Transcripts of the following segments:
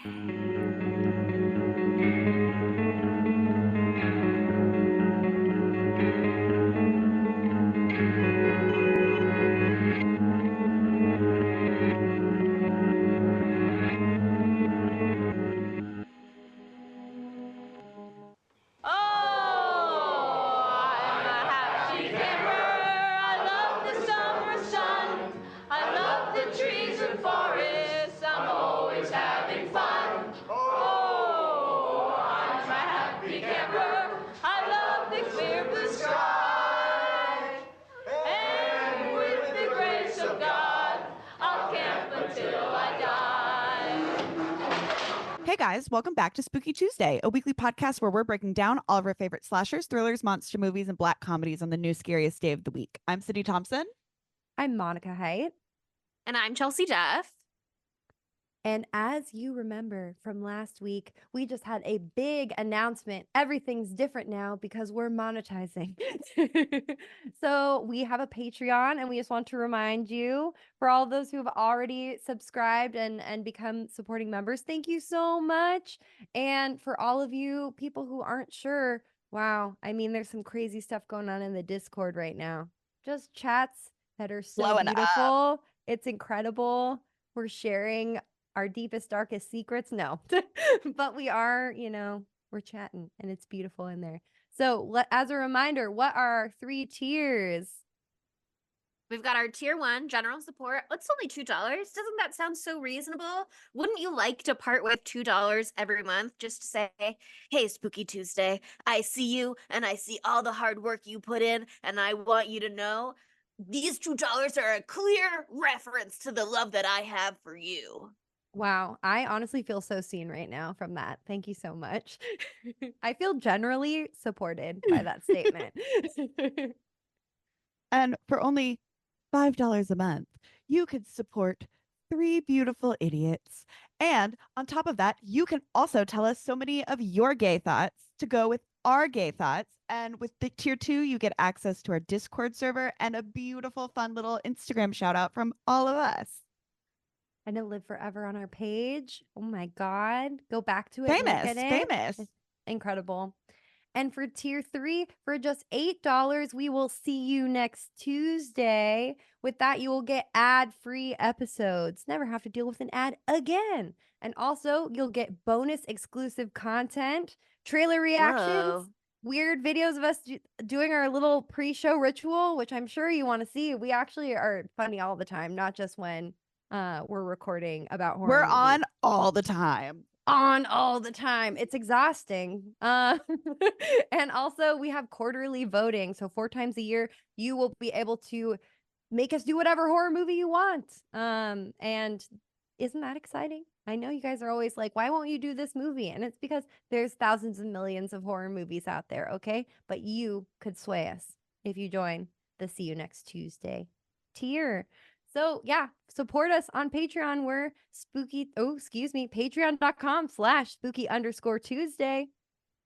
Hey guys, welcome back to Spooky Tuesday, a weekly podcast where we're breaking down all of our favorite slashers, thrillers, monster movies, and black comedies on the new scariest day of the week. I'm Sydney Thompson. I'm Monica Haidt. And I'm Chelsea Duff. And as you remember from last week, we just had a big announcement. Everything's different now because we're monetizing. So we have a Patreon, and we just want to remind you, for all those who have already subscribed and become supporting members, thank you so much. And for all of you people who aren't sure, wow, I mean, there's some crazy stuff going on in the Discord right now. Just chats that are so Blowing beautiful. up. It's incredible. We're sharing our deepest, darkest secrets. No, but we are, we're chatting, and it's beautiful in there. So as a reminder, what are our 3 tiers? We've got our tier 1 general support. It's only $2. Doesn't that sound so reasonable? Wouldn't you like to part with $2 every month just to say, hey, Spooky Tuesday, I see you and I see all the hard work you put in, and I want you to know these $2 are a clear reference to the love that I have for you. Wow, I honestly feel so seen right now from that. Thank you so much. I feel generally supported by that statement. And for only $5 a month, you could support 3 beautiful idiots. And on top of that, you can also tell us so many of your gay thoughts to go with our gay thoughts. And with the tier 2, you get access to our Discord server and a beautiful, fun little Instagram shout out from all of us. And it'll live forever on our page. Oh my God. Go back to it. Famous. Incredible. And for tier 3, for just $8, we will see you next Tuesday. With that, you will get ad-free episodes. Never have to deal with an ad again. And also, you'll get bonus exclusive content, trailer reactions, weird videos of us doing our little pre-show ritual, which I'm sure you want to see. We actually are funny all the time, not just when we're recording about horror movies. On all the time. It's exhausting. And also, we have quarterly voting. So 4 times a year, you will be able to make us do whatever horror movie you want. And isn't that exciting? I know you guys are always like, why won't you do this movie? And it's because there's thousands and millions of horror movies out there, okay? But you could sway us if you join the See You Next Tuesday tier. So yeah, support us on Patreon. We're patreon.com/spooky_Tuesday.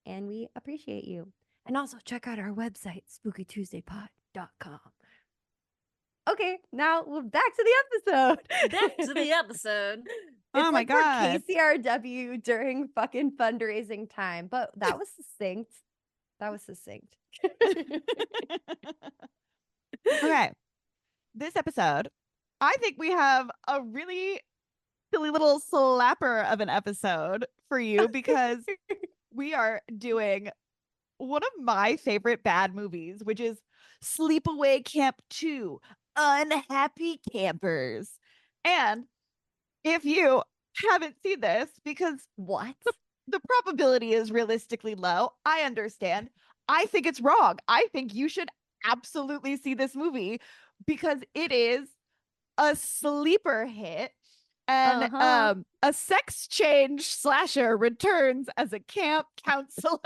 And we appreciate you. And also check out our website, spookytuesdaypod.com. Okay, now we're back to the episode. Oh my God. KCRW during fucking fundraising time. But that was succinct. Okay. This episode, I think we have a really silly little slapper of an episode for you because we are doing one of my favorite bad movies, which is Sleepaway Camp II, Unhappy Campers. And if you haven't seen this, because the probability is realistically low, I understand. I think it's wrong. I think you should absolutely see this movie because it is a sleeper hit, and a sex change slasher returns as a camp counselor.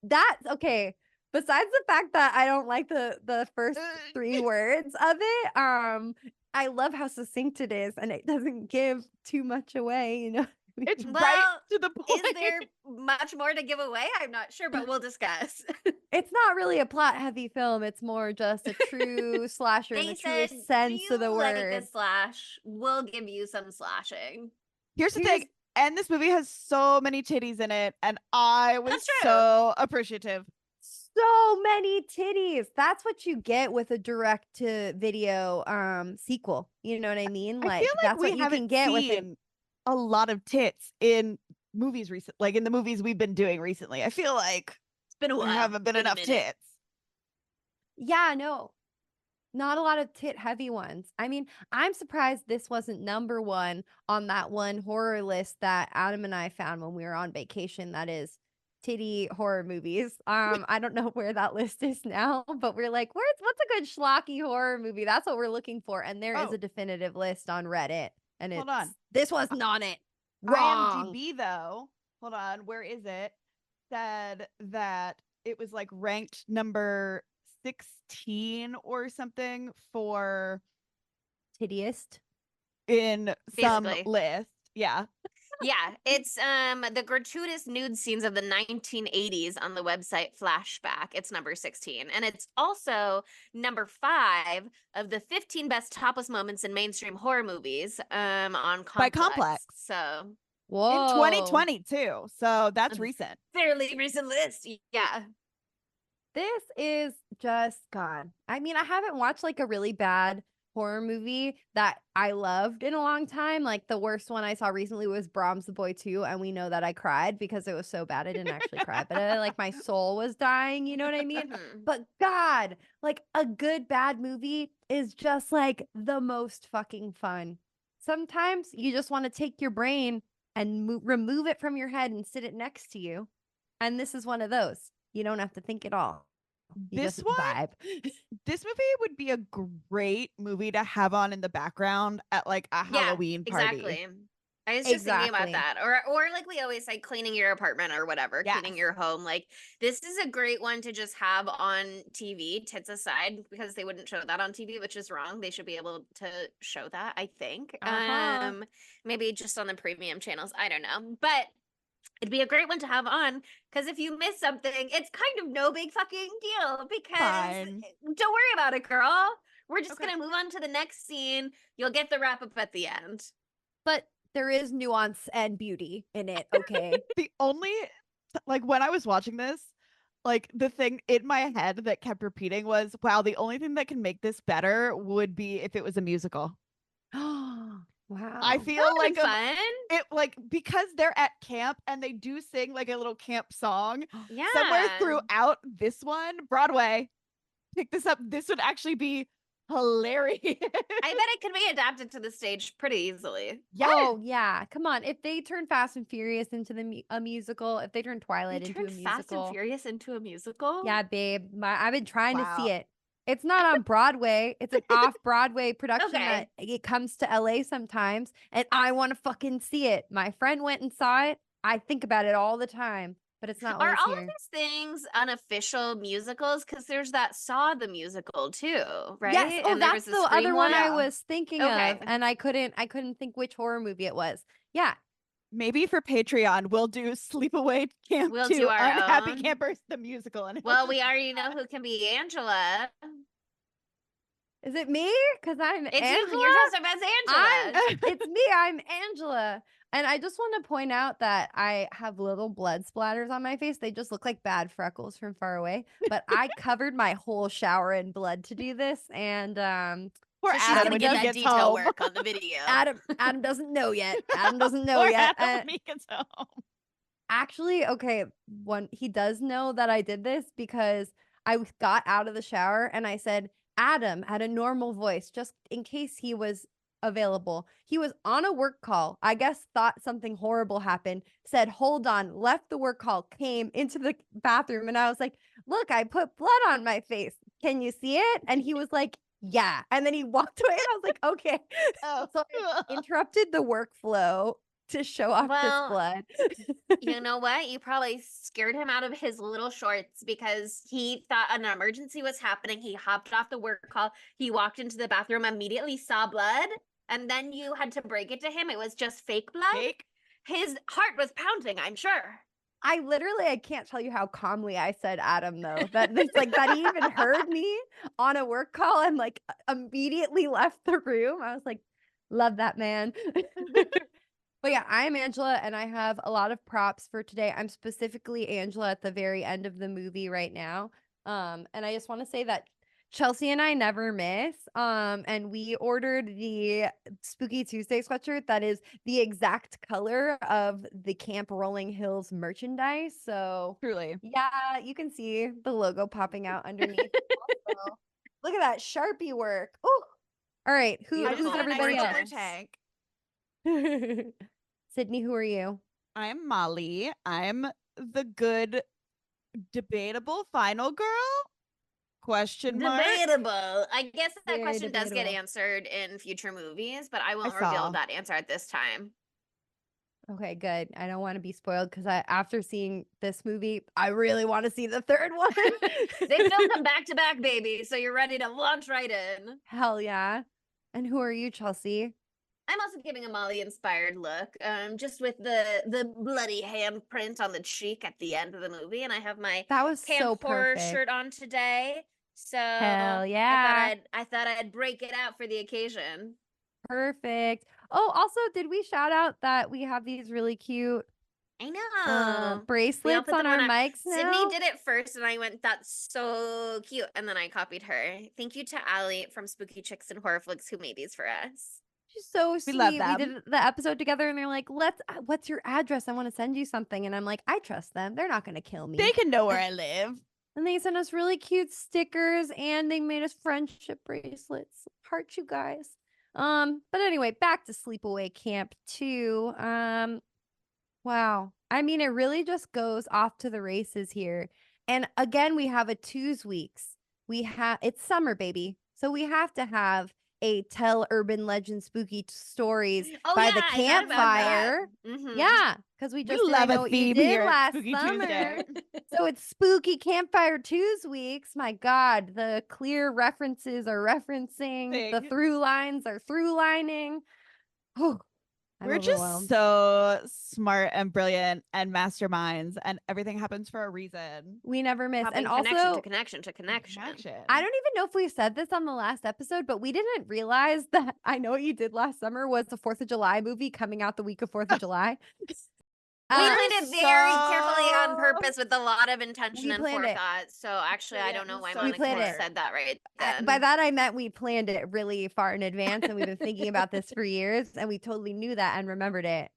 That's okay. Besides the fact that I don't like the first 3 words of it, I love how succinct it is, and it doesn't give too much away, It's right to the point. Is there much more to give away? I'm not sure, but we'll discuss. It's not really a plot-heavy film. It's more just a true slasher in the truest sense of the word. Like a slash, we'll give you some slashing. Here's the thing. And this movie has so many titties in it, and I was That's true. so appreciative. So many titties. That's what you get with a direct to video sequel. You know what I mean? I feel like that's we what you haven't can get with it. seen a lot of tits in movies like in the movies we've been doing recently. I feel like It's been a while. there haven't been enough tits. Yeah, no. Not a lot of tit heavy ones. I mean, I'm surprised this wasn't number one on that one horror list that Adam and I found when we were on vacation. That is titty horror movies. I don't know where that list is now, but we're like, what's a good schlocky horror movie? That's what we're looking for. And there is a definitive list on Reddit. And Hold on. This wasn't on it. Wrong. IMDb though, hold on, where is it? Said that it was like ranked number 16 or something for tittiest in some Basically. list. Yeah. Yeah, it's the gratuitous nude scenes of the 1980s on the website Flashback. It's number 16. And it's also number 5 of the 15 best topless moments in mainstream horror movies on Complex. By Complex. So Whoa. In 2020 too. So that's recent. Fairly recent list. Yeah. This is just gone. I mean, I haven't watched like a really bad horror movie that I loved in a long time. Like the worst one I saw recently was Brahms the Boy 2, and we know that I cried because it was so bad. I didn't actually cry, but like my soul was dying, you know what I mean? But God, like a good bad movie is just like the most fucking fun. Sometimes you just want to take your brain and remove it from your head and sit it next to you. And this is one of those. You don't have to think at all. You This just one, vibe. this movie would be a great movie to have on in the background at like a Halloween party. Exactly. I was just thinking about that. Or like we always say, cleaning your apartment or whatever, cleaning your home. Like this is a great one to just have on TV, tits aside, because they wouldn't show that on TV, which is wrong. They should be able to show that, I think. Maybe just on the premium channels. I don't know. But it'd be a great one to have on, because if you miss something, it's kind of no big fucking deal, because don't worry about it, girl. We're just going to move on to the next scene. You'll get the wrap up at the end. But there is nuance and beauty in it, okay? The only, like when I was watching this, like the thing in my head that kept repeating was, wow, the only thing that can make this better would be if it was a musical. Wow. I feel like fun. It like, because they're at camp and they do sing like a little camp song. Yeah. Somewhere throughout this one, Broadway, pick this up. This would actually be hilarious. I bet it could be adapted to the stage pretty easily. Yes. Oh yeah, come on! If they turn Fast and Furious into a musical, if they turn Twilight into a musical, Fast and Furious into a musical. Yeah, babe. I've been trying to see it. It's not on Broadway. It's an off-Broadway production that it comes to LA sometimes, and I want to fucking see it. My friend went and saw it. I think about it all the time, but it's not. Are all here. of these things unofficial musicals? Because there's that Saw the musical too, right? Yes. Oh, and that's the other one I was thinking of, Okay. and I couldn't think which horror movie it was. Yeah. Maybe for Patreon, we'll do Sleepaway Camp We'll 2, do our Unhappy own. Campers, the musical. And Well, we already know who can be Angela. Is it me? Because I'm It's Angela. you. You're dressed up as Angela. It's me. I'm Angela. And I just want to point out that I have little blood splatters on my face. They just look like bad freckles from far away. But I covered my whole shower in blood to do this. And Poor So she's Adam gonna when get he that gets detail home. work on the video. Adam doesn't know yet. Adam doesn't know Poor yet. Adam when he gets home. Actually, okay, he does know that I did this because I got out of the shower and I said, Adam, at a normal voice, just in case he was available. He was on a work call. I guess thought something horrible happened, said, hold on, left the work call, came into the bathroom. And I was like, look, I put blood on my face. Can you see it? And he was like, yeah. And then he walked away and I was like, okay. So I interrupted the workflow to show off this blood. You know what? You probably scared him out of his little shorts because he thought an emergency was happening. He hopped off the work call. He walked into the bathroom, immediately saw blood, and then you had to break it to him. It was just fake blood. Fake? His heart was pounding, I'm sure. I can't tell you how calmly I said Adam, though. That it's like that he even heard me on a work call and like immediately left the room. I was like, love that man. But yeah, I'm Angela, and I have a lot of props for today. I'm specifically Angela at the very end of the movie right now. And I just want to say that Chelsea and I never miss. And we ordered the Spooky Tuesday sweatshirt that is the exact color of the Camp Rolling Hills merchandise. So Truly. yeah, you can see the logo popping out underneath. Also, look at that Sharpie work. Oh, all right. I just Beautiful. got a nice Everybody filter Gorgeous. tank. Sydney, who are you? I'm Molly. I'm the good, debatable final girl? Question mark. Debatable. I guess that Very question does get debatable. answered in future movies, but I won't saw. reveal that answer at this time. Okay, good. I don't want to be spoiled because after seeing this movie, I really want to see the third one. They filmed them back to back, baby, so you're ready to launch right in. Hell yeah. And who are you, Chelsea? I'm also giving a Molly inspired look, just with the bloody handprint on the cheek at the end of the movie, and I have my That was camp so horror perfect. shirt on today. So Hell yeah. I thought I'd break it out for the occasion. Perfect. Oh, also, did we shout out that we have these really cute I know. We all bracelets put on them our on mics Sydney now? did it first, and I went, "That's so cute," and then I copied her. Thank you to Allie from Spooky Chicks and Horror Flicks who made these for us. She's so We love sweet. We them. did the episode together and they're like, what's your address? I want to send you something. And I'm like, I trust them. They're not going to kill me. They can know where I live. And they sent us really cute stickers and they made us friendship bracelets. Heart you guys. But anyway, back to Sleepaway Camp 2. Wow. I mean, it really just goes off to the races here. And again, we have a twos weeks. It's summer, baby. So we have to have a tell urban legend spooky stories Oh by yeah, the I thought about that. campfire. Mhm. Yeah, because we We just did I love Know a What You theme Did here at last Spooky summer. Tuesday. So it's spooky campfire twos weeks. My God, the clear references are referencing, the Thing. through lines are through lining. Oh, I'm We're overwhelmed. just so smart and brilliant and masterminds, and everything happens for a reason. We never miss. Popping And connection also, to connection to connection. I don't even know if we said this on the last episode, but we didn't realize that I Know What You Did Last Summer was the 4th of July movie coming out the week of 4th of July. We We're planned it very carefully on so- purpose with a lot of intention We and planned it. forethought. So actually, I don't know why So Monica planned just it. said that right then. By that, I meant we planned it really far in advance and we've been thinking about this for years and we totally knew that and remembered it.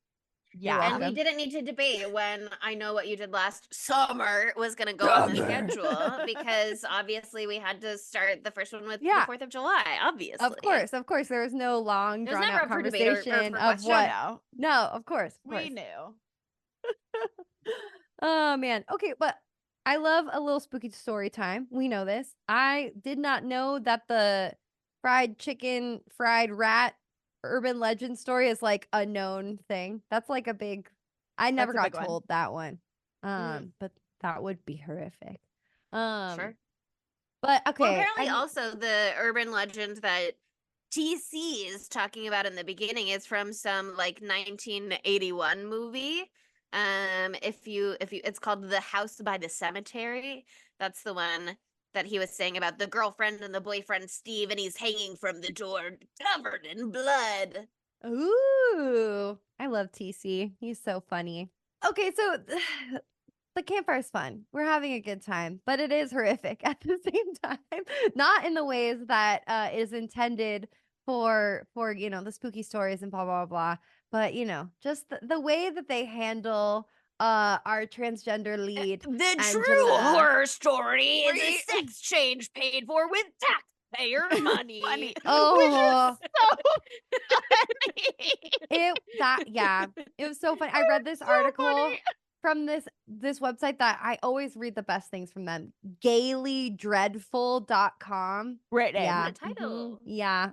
Yeah. And we welcome. didn't need to debate when I Know What You Did Last Summer was going to go on the schedule because obviously we had to start the first one with the 4th of July, obviously. Of course. There was no long, There was drawn never out up for debate or conversation for of question. what. No, No, of course. we knew. Oh man. Okay, but I love a little spooky story time. We know this. I did not know that the fried chicken, fried rat urban legend story is like a known thing. That's like a big I never That's a got big one. told that one. Mhm. But that would be horrific. Sure. But okay. Well, apparently also the urban legend that TC is talking about in the beginning is from some like 1981 movie. If you it's called The House by the Cemetery. That's the one that he was saying about the girlfriend and the boyfriend Steve, and he's hanging from the door covered in blood. Ooh, I love TC. He's so funny. Okay, so the campfire's fun. We're having a good time, but it is horrific at the same time. Not in the ways that is intended for the spooky stories and blah blah blah. But just the way that they handle our transgender lead. The true Angela. horror story is a sex change paid for with taxpayer money. Funny. Oh, So funny. it was so funny. I read this So article funny. from this website that I always read the best things from them. gaylydreadful.com. Great name. Yeah. What a title. Yeah.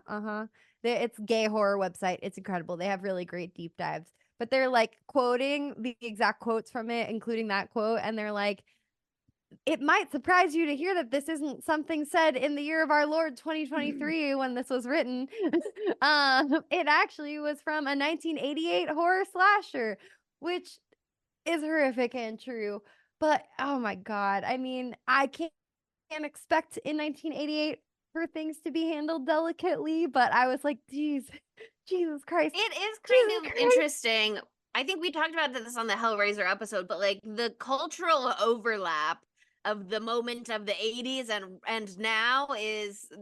It's gay horror website. It's incredible. They have really great deep dives. But they're like quoting the exact quotes from it, including that quote, and they're like, it might surprise you to hear that this isn't something said in the year of our Lord 2023 when this was written. It actually was from a 1988 horror slasher, which is horrific and true. But oh my God, I mean, I can't expect in 1988 for things to be handled delicately, but I was like, Jesus Christ. It is Jesus kind of Christ. interesting. I think we talked about this on the Hellraiser episode, but like the cultural overlap of the moment of the 80s and now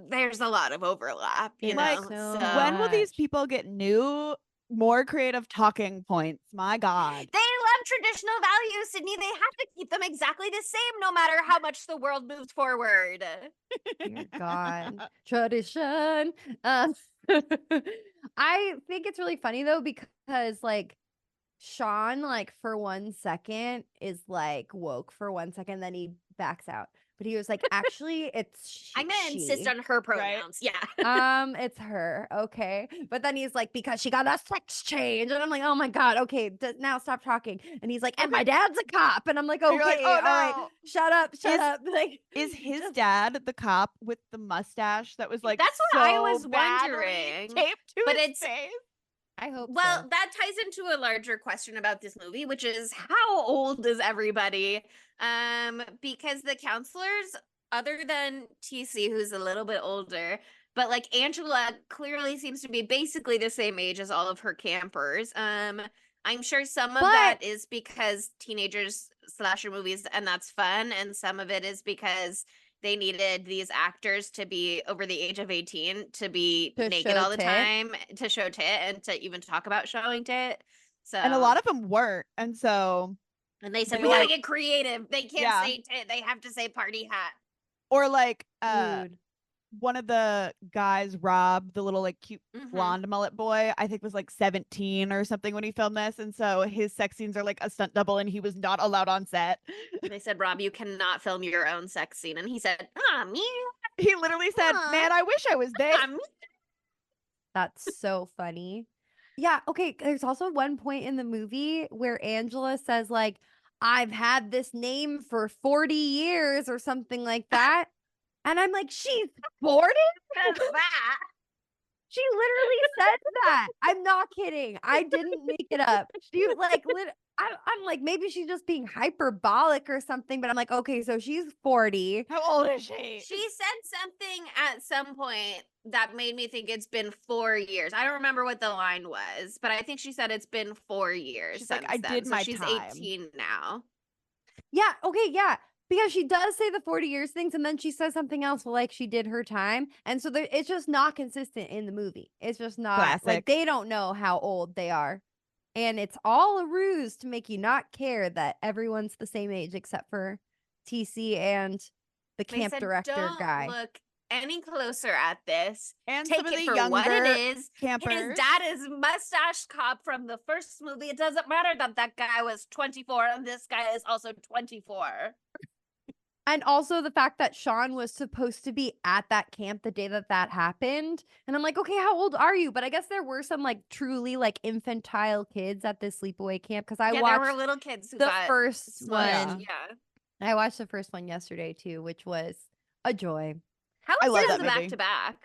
there's a lot of overlap, you It's know. so When will these much. people get new, more creative talking points? My God. They love traditional values, Sydney. They have to keep them exactly the same no matter how much the world moves forward. Dear God. Tradition. I think it's really funny though, because like Sean, like for 1 second, is like woke for 1 second, then he backs out. But he was like, actually, it's I'm gonna insist she. on her pronouns. Yeah. It's her. Okay. But then he's like, because she got a sex change. And I'm like, oh my God. Okay. Now stop talking. And he's like, and my dad's a cop. And I'm like, And okay. you're like, oh, all right. no. Shut up. Shut Is- up. Like, Is his just- dad the cop with the mustache that was like That's what I so was badly wondering. taped to But his it's- face? I hope Well, so. that ties into a larger question about this movie, which is how old is everybody? Because the counselors, other than TC, who's a little bit older, but like Angela clearly seems to be basically the same age as all of her campers. I'm sure some of that is because teenagers slasher movies and that's fun, and some of it is because they needed these actors to be over the age of 18 to be To naked show all the tit. time, to show tit and to even talk about showing tit. So And a lot of them weren't. And so, and they said they we gotta like- get creative. They can't Yeah. say tit, they have to say party hat. or like Dude. one of the guys, Rob, the little like cute Mhm. blonde mullet boy, I think was like 17 or something when he filmed this. And so his sex scenes are like a stunt double and he was not allowed on set. They said, Rob, you cannot film your own sex scene. And he said, me. He literally said, Aw. man, I wish I was there. Me. That's so funny. Yeah. Okay. There's also one point in the movie where Angela says, like, I've had this name for 40 years or something like that. And I'm like, she's 40? Says that. She literally said that. I'm not kidding. I didn't make it up. She like I'm like, maybe she's just being hyperbolic or something, but I'm like, okay, so she's 40. How old is she? She said something at some point that made me think it's been 4 years. I don't remember what the line was, but I think she said it's been 4 years. She's like, since I then. did So my she's time. 18 now. Yeah, okay, yeah. Because she does say the 40 years things and then she says something else like she did her time. And so it's just not consistent in the movie. It's just not like Classic. they don't know how old they are. And it's all a ruse to make you not care that everyone's the same age except for TC and the They camp said, director don't guy. look any closer at this. And Take some of it the for younger what it is. campers. His dad is mustache cop from the first movie. It doesn't matter that guy was 24 and this guy is also 24. And also the fact that Sean was supposed to be at that camp the day that happened. And I'm like, okay, how old are you? But I guess there were some like truly like infantile kids at this sleepaway camp because I Yeah, watched there were little kids who the got first smudged. one. Yeah. I watched the first one yesterday too, which was a joy. How I was love it that the movie. back to back?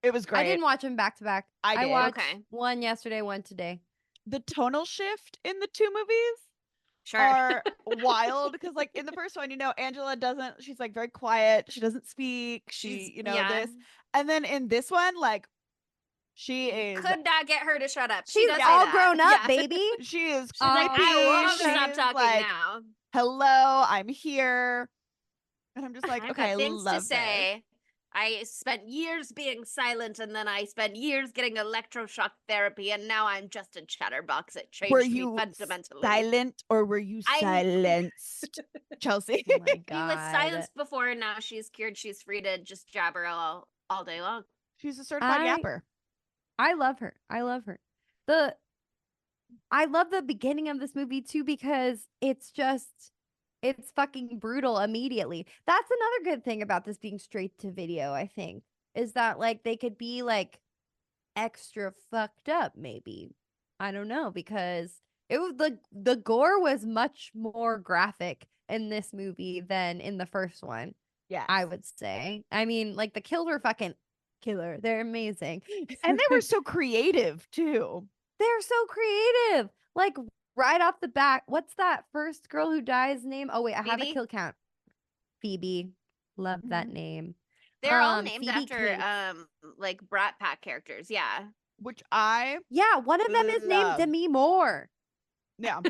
It was great. I didn't watch them back to back. I did. watched Okay. one yesterday, one today. The tonal shift in the two movies Sure. are wild because like in the first one, Angela doesn't, she's like very quiet, she doesn't speak, she this, and then in this one, like she is Could not get her to shut up. She's does say all that. grown up, Yeah. baby. she is She's like, creepy. I won't She stop is talking like, now. hello, I'm here, and I'm just like, I've okay, got I things love to say. I spent years being silent, and then I spent years getting electroshock therapy, and now I'm just a chatterbox. It changed Were me you fundamentally. silent or were you silenced, Chelsea? Oh my He was God. silenced before, and now she's cured. She's free to just jabber all day long. She's a certified yapper. I love her. I love her. I love the beginning of this movie too because it's fucking brutal immediately. That's another good thing about this being straight to video, I think, is that like they could be like extra fucked up maybe. I don't know because it was the gore was much more graphic in this movie than in the first one. Yeah, I would say. I mean, like the kills were fucking killer. They're amazing. and they were so creative too. They're so creative. Like right off the bat, what's that first girl who dies name? Oh wait, I have a Phoebe? kill count. Phoebe. Love that Mhm. name. They're all named Phoebe after Cates. like Brat Pack characters. Yeah. which I Yeah, one of them is named love. Demi Moore. Yeah.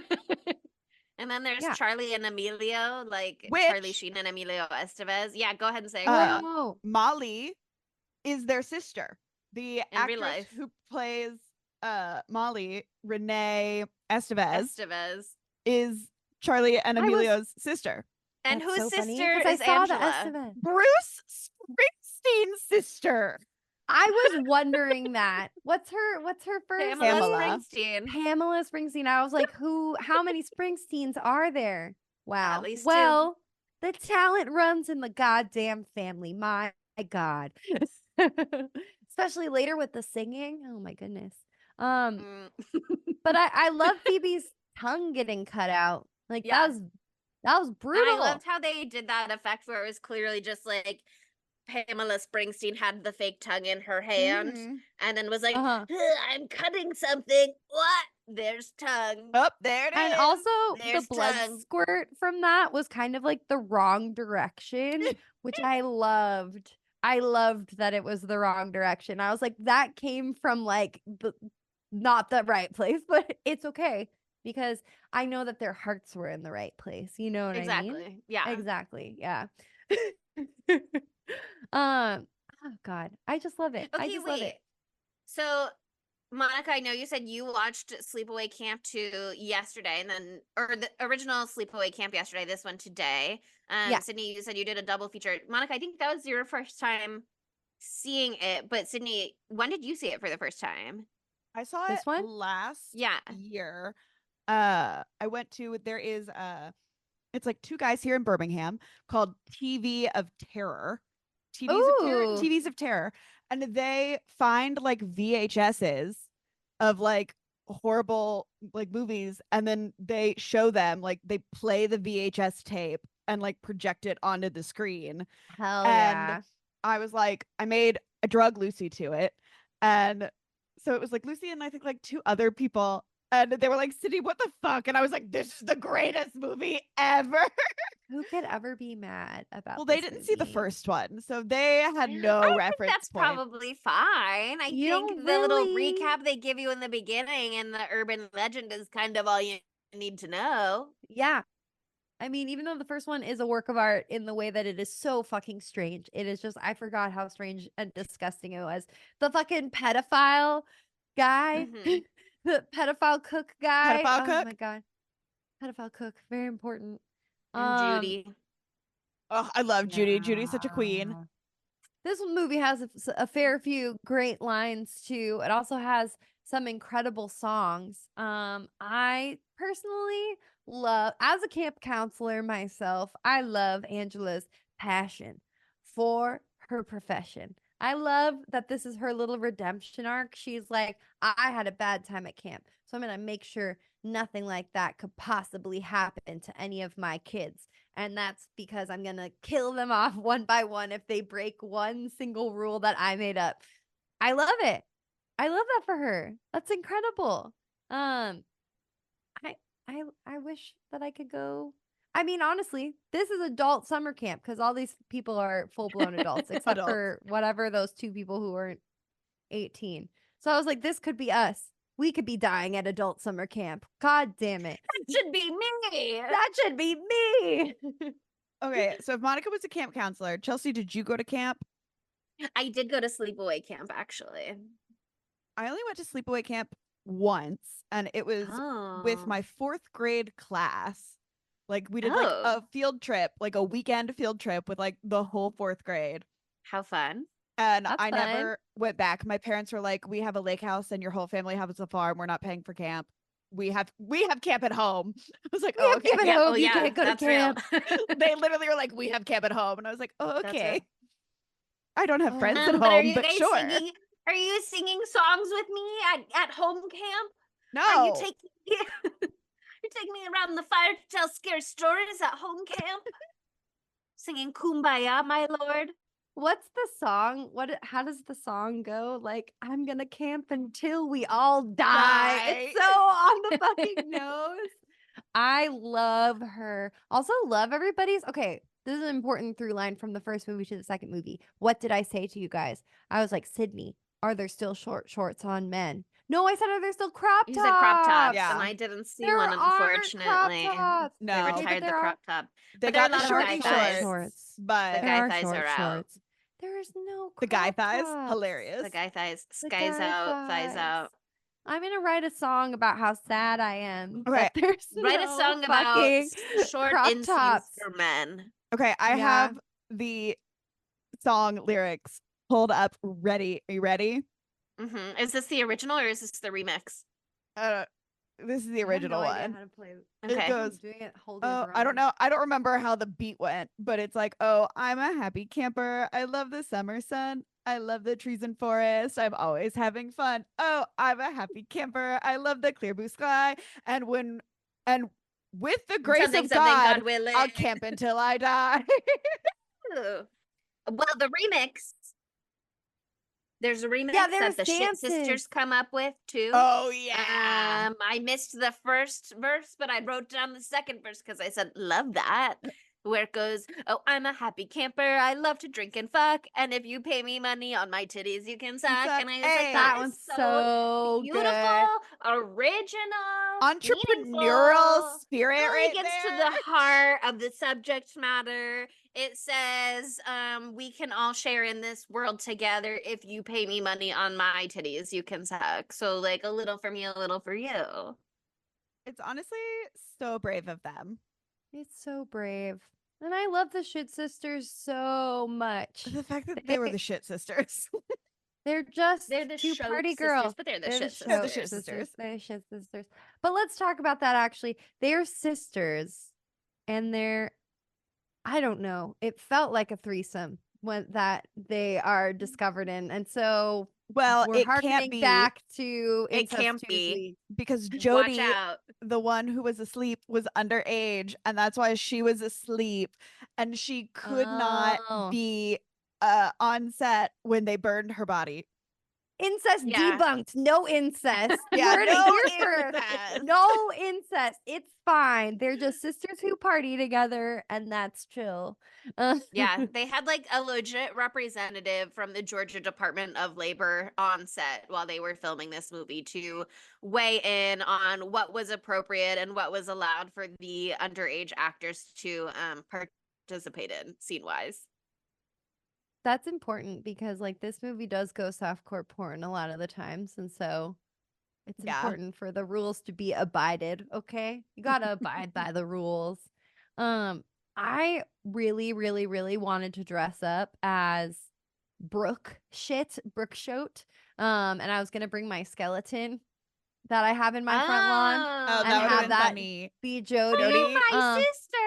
And then there's Yeah. Charlie and Emilio, like Charlie Which Sheen and Emilio Estevez. Yeah, go ahead and say it, Uh, girl. Oh, Molly is their sister. The In real actress life. who plays Molly, Renee Estevez, Estevez. is Charlie and I was- Emilio's sister. And that's whose so funny, sister 'cause I is saw the Angela? Esteban. Bruce Springsteen's sister. I was wondering that. What's her first Pamela name? Pamela. Springsteen. Pamela Springsteen. I was like, how many Springsteens are there? Wow. At least two. Well, the talent runs in the goddamn family. My God. Especially later with the singing. Oh my goodness. Mm. But I love Phoebe's tongue getting cut out. Like Yeah. that was And brutal. I loved how they did that effect where it was clearly just like Pamela Springsteen had the fake tongue in her hand Mhm. and then was like, Uh-huh. "Ugh, I'm cutting something. What? There's tongue. Oh, there it is. And also There's the blood tongue. squirt from that was kind of like the wrong direction, which I loved. I loved that it was the wrong direction. I was like, that came from like not the right place, but it's okay because I know that their hearts were in the right place. You know what I mean? Exactly. Yeah. Exactly. Yeah. Oh God, I just love it. I Okay, just love wait. it. So, Monica, I know you said you watched Sleepaway Camp 2 yesterday, and then, or the original Sleepaway Camp yesterday, this one today. Yeah. Sydney, you said you did a double feature. Monica, I think that was your first time seeing it, but Sydney, when did you see it for the first time? I saw This it one? last Yeah. year. I went to it's like two guys here in Birmingham called TVs of Terror. Ooh. TVs of Terror. And they find like VHSs of like horrible like movies, and then they show them, like they play the VHS tape and like project it onto the screen. Hell And yeah. I was like, I drug Lucy to it. And so it was like Lucy and I think like two other people. And they were like, Sydney, what the fuck? And I was like, this is the greatest movie ever. Who could ever be mad about Well, they this didn't see the movie? first one, so they had no I think reference that's point. probably fine. I You think don't the little really- recap they give you in the beginning and the urban legend is kind of all you need to know. Yeah. I mean, even though the first one is a work of art in the way that it is so fucking strange, it is just, I forgot how strange and disgusting it was. The fucking pedophile guy, Mhm. the pedophile cook guy. Pedophile Oh cook? my God. Pedophile cook. Very important. And Judy. Oh, I love Judy. Judy's such a queen. Yeah. This movie has a fair few great lines too. It also has some incredible songs. I personally love, as a camp counselor myself, I love Angela's passion for her profession. I love that this is her little redemption arc. She's like, I had a bad time at camp, so I'm going to make sure nothing like that could possibly happen to any of my kids. And that's because I'm going to kill them off one by one if they break one single rule that I made up. I love it. I love that for her. That's incredible. I wish that I could go. I mean, honestly, this is adult summer camp because all these people are full-blown adults, except Adults. for whatever those two people who weren't 18. So I was like, this could be us. We could be dying at adult summer camp. God damn it. That should be me. That should be me. Okay, so if Monica was a camp counselor, Chelsea, did you go to camp? I did go to sleepaway camp actually. I only went to sleepaway camp once, and it was with Oh. my 4th grade class. Like we did like a Oh. field trip, like a weekend field trip with like the whole 4th grade. How fun. And That's I fun. never went back. My parents were like, we have a lake house and your whole family has a farm. We're not paying for camp. We have camp at home. I was like, We oh, have okay. camp at Yeah, home. oh You yeah, can't go to that's real. camp. They literally were like, we have camp at home. And I was like, oh, That's okay. real. I don't have friends at But are home, you but guys sure. singing? Are you singing songs with me at home camp? No. Are you taking you're taking me around the fire to tell scary stories at home camp? Singing Kumbaya, my lord. What's the song? How does the song go? Like, I'm gonna camp until we all die. It's so on the fucking nose. I love her. Also love everybody's. Okay, This is an important through line from the first movie to the second movie. What did I say to you guys? I was like, Sydney, are there still short shorts on men? No, I said, are there still crop You tops? said crop tops, Yeah. and I didn't see There one, aren't crop unfortunately. tops. They No. Okay, but retired the there crop are top. They But there are got a the lot of shorty guy thighs. shorts, The but guy there are thighs short are out. shorts. There is no the guy crop thighs, tops. hilarious. The guy thighs. The Skies guy out, thighs out. I'm gonna write a song about how sad I am Okay. that there's Write a no song about fucking short crop inseams tops. for men. Okay, I Yeah. have the song lyrics pulled up ready. Are you ready? Is this the original or is this the remix? This is the original I have no idea one. how to play. It Okay. goes, Doing it holding a oh, drum. I don't know. I don't remember how the beat went, but it's like, oh, I'm a happy camper. I love the summer sun. I love the trees and forest. I'm always having fun. Oh, I'm a happy camper. I love the clear blue sky. And with the grace Something, of something, God, God willing. I'll camp until I die. Ooh. Well, the remix. There's a remix Yeah, that there's the Shit dances. Sisters come up with too. Oh yeah. I missed the first verse, but I wrote down the second verse because I said, love that. Where it goes, oh, I'm a happy camper. I love to drink and fuck. And if you pay me money on my titties, you can suck. And I was Hey. like, That that one's is so so beautiful, good. original, Entrepreneurial meaningful. spirit Really right gets there. to the heart of the subject matter. It says, we can all share in this world together. If you pay me money on my titties, you can suck. So like a little for me, a little for you. It's honestly so brave of them. It's so brave. And I love the Shit Sisters so much. The fact that they were the shit sisters. They're just They're the two show party sisters, girls. but they're the They're shit show They're the sisters. shit sisters. They're shit sisters. But let's talk about that actually. They're sisters. And I don't know. It felt like a threesome when that they are discovered in. And so Well, we're it can't harkening be back to It Incest can't be. Tuesday. because Watch Jody, out. the one who was asleep, was underage, and that's why she was asleep, and she could not Oh. be on set when they burned her body. Incest Yeah. debunked. No incest. Yeah, You heard no it here first. incest. No incest. It's fine. They're just sisters who party together, and that's chill. Yeah, they had like a legit representative from the Georgia Department of Labor on set while they were filming this movie to weigh in on what was appropriate and what was allowed for the underage actors to participate in scene wise. That's important because like this movie does go softcore porn a lot of the times, and so it's Yeah. important for the rules to be abided. Okay, you gotta abide by the rules. I really, really, really wanted to dress up as Brooke Shote. And I was gonna bring my skeleton that I have in my front lawn Oh, and that would have have been that funny. be Jody. Jody? My sister.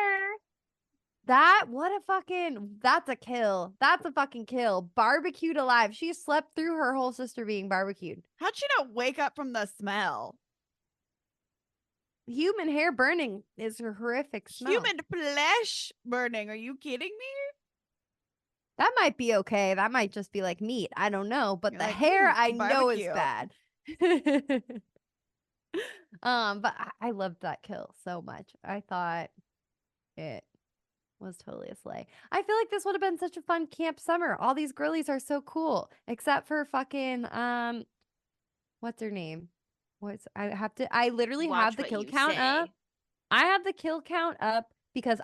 That's a kill. That's a fucking kill. Barbecued alive. She slept through her whole sister being barbecued. How'd she not wake up from the smell? Human hair burning is a horrific smell. Human flesh burning. Are you kidding me? That might be okay. That might just be like meat. I don't know. But You're the like, hair I know is barbecue. bad. But I loved that kill so much. I thought it was totally a slay. I feel like this would have been such a fun camp summer. All these girlies are so cool, except for fucking what's her name? I literally Watch have the what kill you count say. up. I have the kill count up because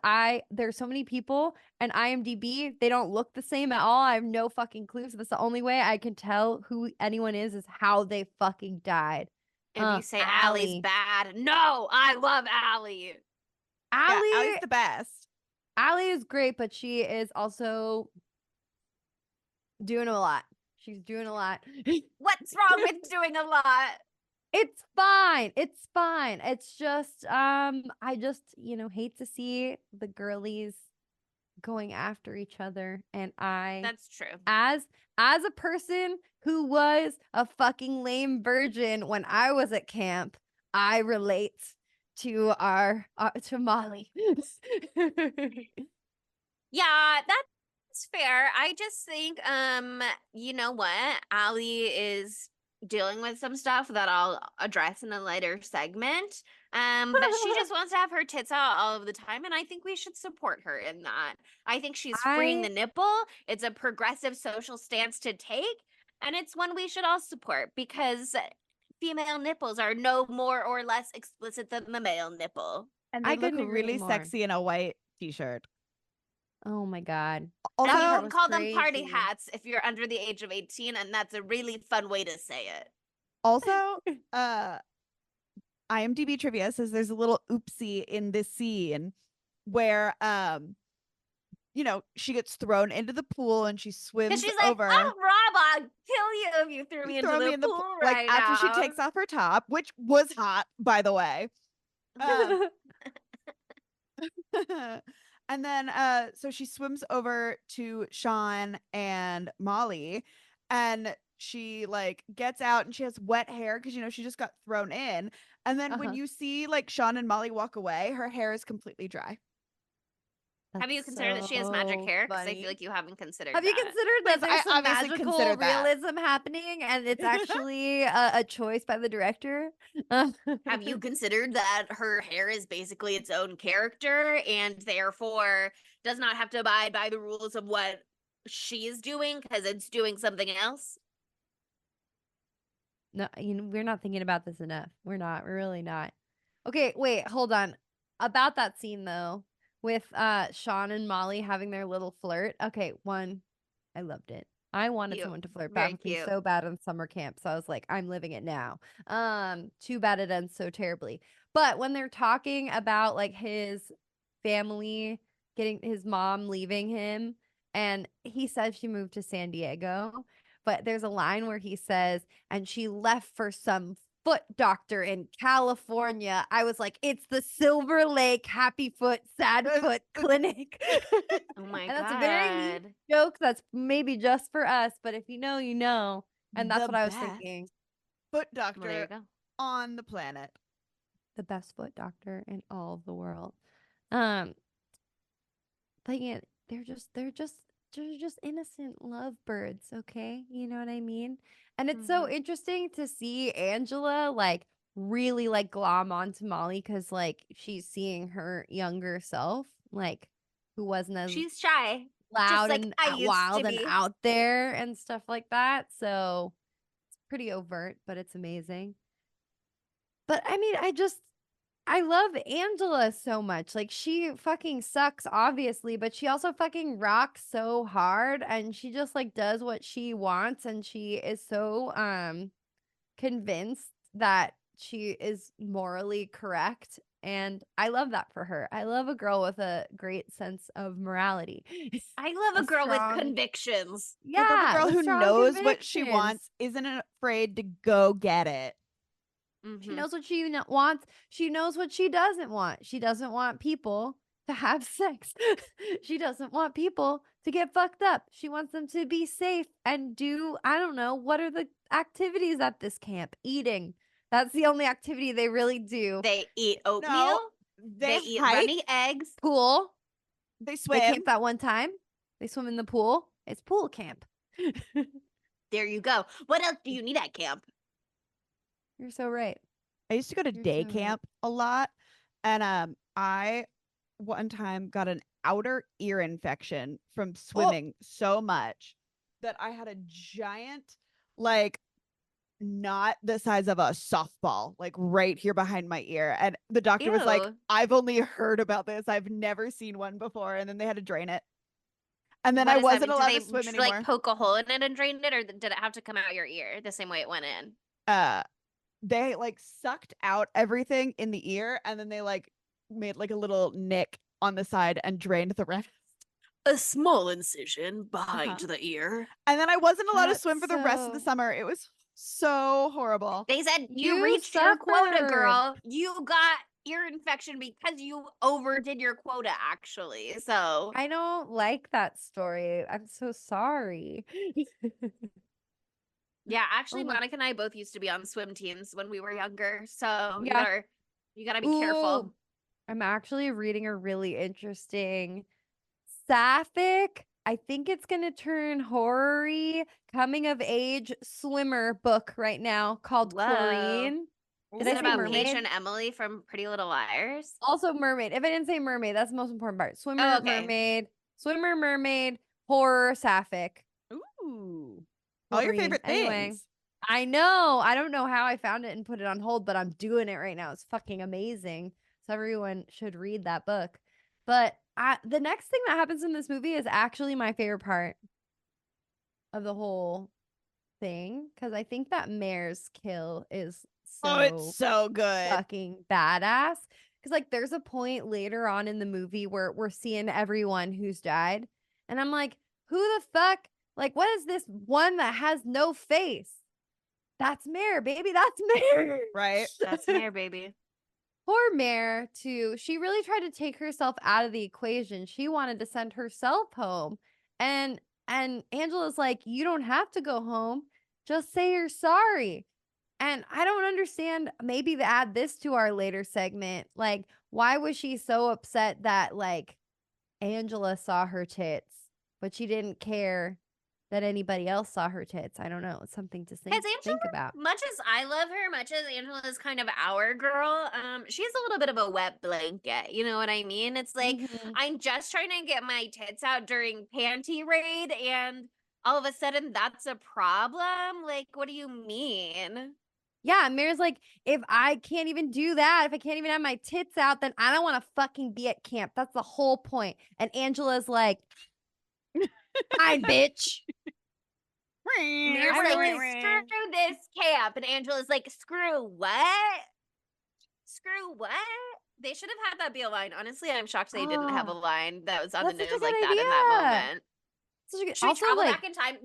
there's so many people and IMDb, they don't look the same at all. I have no fucking clue. So that's the only way I can tell who anyone is how they fucking died. If you say Allie's bad, no, I love Allie. Yeah, Allie's the best. Allie is great, but she is also doing a lot. She's doing a lot. What's wrong with doing a lot? It's fine. It's fine. It's just I just, hate to see the girlies going after each other, and That's true. as a person who was a fucking lame virgin when I was at camp, I relate to to Molly. Yeah, that's fair. I just think you know what? Allie is dealing with some stuff that I'll address in a later segment. But she just wants to have her tits out all of the time, and I think we should support her in that. I think she's freeing the nipple. It's a progressive social stance to take, and it's one we should all support because female nipples are no more or less explicit than the male nipple. And I they look couldn't agree really more. sexy in a white t-shirt. Oh my God. Also, Now you That can was call them party crazy. hats if you're under the age of 18, and that's a really fun way to say it. also, IMDb trivia says there's a little oopsie in this scene where she gets thrown into the pool and she swims Because she's like, over. "Oh, Rob, I'll kill you if you throw me into the pool like right after now." she takes off her top, which was hot, by the way. And then so she swims over to Sean and Molly, and she like gets out and she has wet hair because she just got thrown in. And then when you see like Sean and Molly walk away, her hair is completely dry. Have you considered that she has magic hair? Because I feel like you haven't considered Have you that. considered that there's some obviously magical considered that. realism happening and it's actually a choice by the director? Have you considered that her hair is basically its own character and therefore does not have to abide by the rules of what she is doing because it's doing something else? No, we're not thinking about this enough. We're not. We're really not. Okay, wait, hold on. About that scene though, with Sean and Molly having their little flirt. Okay, one, I loved it. I wanted Cute. someone to flirt Very back with me cute. so bad in summer camp. So I was like, I'm living it now. Too bad it ends so terribly. But when they're talking about like his family getting his mom leaving him, and he said she moved to San Diego, but there's a line where he says, and she left for some foot doctor in California. I was like, it's the Silver Lake Happy Foot Sad Foot Clinic. Oh my And that's a very God. neat joke that's maybe just for us, but if you know, you know. And that's The what I was best thinking. foot Well, there you doctor go. on the planet. The best foot doctor in all of the world. But yeah, they're just innocent lovebirds, okay? You know what I mean? And it's so interesting to see Angela like really like glom onto Molly because like she's seeing her younger self, like who wasn't as She's shy. loud like and I used wild to and be. out there and stuff like that. So it's pretty overt, but it's amazing. But I mean, I love Angela so much. Like she fucking sucks, obviously, but she also fucking rocks so hard and she just like does what she wants and she is so convinced that she is morally correct. And I love that for her. I love a girl with a great sense of morality. I love a girl strong- with convictions. I love a Yeah, girl with who strong knows what she convictions. wants, isn't afraid to go get it. She knows what she wants. She knows what she doesn't want. She doesn't want people to have sex. She doesn't want people to get fucked up. She wants them to be safe and do, I don't know, what are the activities at this camp? Eating. That's the only activity they really do. They eat oatmeal. No, They eat hike, runny eggs. Pool. they They swim. camped that one time. They swim in the pool. It's pool camp. There you go. What else do you need at camp? You're so right. I used to go to You're day so right. camp a lot, and I one time got an outer ear infection from swimming so much that I had a giant, like, not the size of a softball, like right here behind my ear. And the doctor was like, Ew. I've only heard about this. I've never seen one before. And then they had to drain it. And then What I does that wasn't mean? allowed Did to they swim anymore. like poke a hole in it and drain it, or did it have to come out your ear the same way it went in? They like sucked out everything in the ear and then they like made like a little nick on the side and drained the rest. A small incision behind the ear. And then I wasn't allowed to That's swim for the rest of the so- summer. It was so horrible. They said you You reached your quota, suffered. girl. You got ear infection because you overdid your quota, actually. So I don't like that story. I'm so sorry. yeah, actually, Oh my- Monica and I both used to be on swim teams when we were younger. So Yeah. you gotta be careful. Ooh, I'm actually reading a really interesting sapphic I think it's going to turn horror-y, coming of age swimmer book right now called Whoa. Chlorine. Is Did I it say about mermaid? Paige and Emily from Pretty Little Liars? Also mermaid. If I didn't say mermaid, that's the most important part. Swimmer, Oh, okay. mermaid, horror, sapphic. Ooh. All your Chlorine. favorite Anyway, things. I know. I don't know how I found it and put it on hold, but I'm doing it right now. It's fucking amazing. So everyone should read that book. But the next thing that happens in this movie is actually my favorite part of the whole thing, because I think that Mare's kill is Oh, it's so good. fucking badass. Because like there's a point later on in the movie where we're seeing everyone who's died, and I'm like, who the fuck? Like, what is this one that has no face? That's Mare, baby. That's Mare. Right? That's Mare, baby. Poor Mare, too. She really tried to take herself out of the equation. She wanted to send herself home. And Angela's like, you don't have to go home. Just say you're sorry. And I don't understand, maybe to add this to our later segment, like, why was she so upset that, like, Angela saw her tits, but she didn't care that anybody else saw her tits? I don't know. It's something to think about. Much as I love her, much as Angela is kind of our girl, she's a little bit of a wet blanket. You know what I mean? It's like, Mhm. I'm just trying to get my tits out during panty raid, and all of a sudden that's a problem? Like, what do you mean? Yeah, Mare's like, if I can't even do that, if I can't even have my tits out, then I don't want to fucking be at camp. That's the whole point. And Angela's like, fine, bitch. Mare's like, screw this camp. And Angela's like, screw what? Screw what? They should have had that be a line. Honestly, I'm shocked they didn't have a line that was on the That's such a nose good like that in that moment. Such a good, Should we also, travel like, back in time?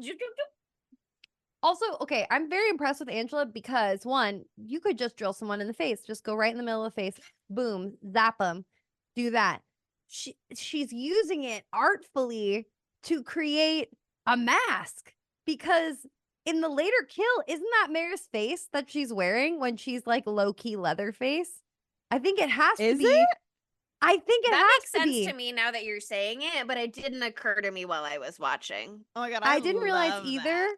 also, okay, I'm very impressed with Angela because one, you could just drill someone in the face, just go right in the middle of the face, boom, zap them, do that. She's using it artfully to create a mask, because in the later kill, isn't that Mare's face that she's wearing when she's like low-key Leatherface? I think it has to be. It? I think it that has makes to sense be. to me now that you're saying it, but it didn't occur to me while I was watching. Oh my god, I didn't realize love either. that.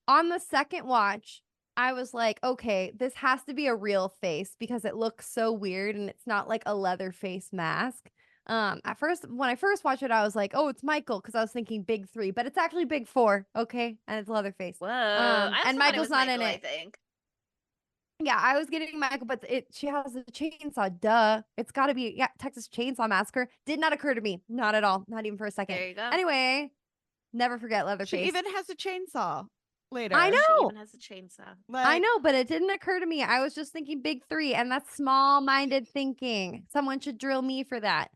On the second watch, I was like, okay, this has to be a real face because it looks so weird and it's not like a leather face mask. At first, when I first watched it, I was like, oh, it's Michael, because I was thinking big 3, but it's actually big 4, okay? And it's Leatherface. Whoa. I also and thought it Michael's was not Michael, in I it. think. Yeah, I was getting Michael, but she has a chainsaw. Duh. It's got to be, Texas Chainsaw Massacre. Did not occur to me. Not at all. Not even for a second. There you go. Anyway, never forget Leatherface. She even has a chainsaw later. I know. She even has a chainsaw. I know, but it didn't occur to me. I was just thinking big 3, and that's small-minded thinking. Someone should drill me for that.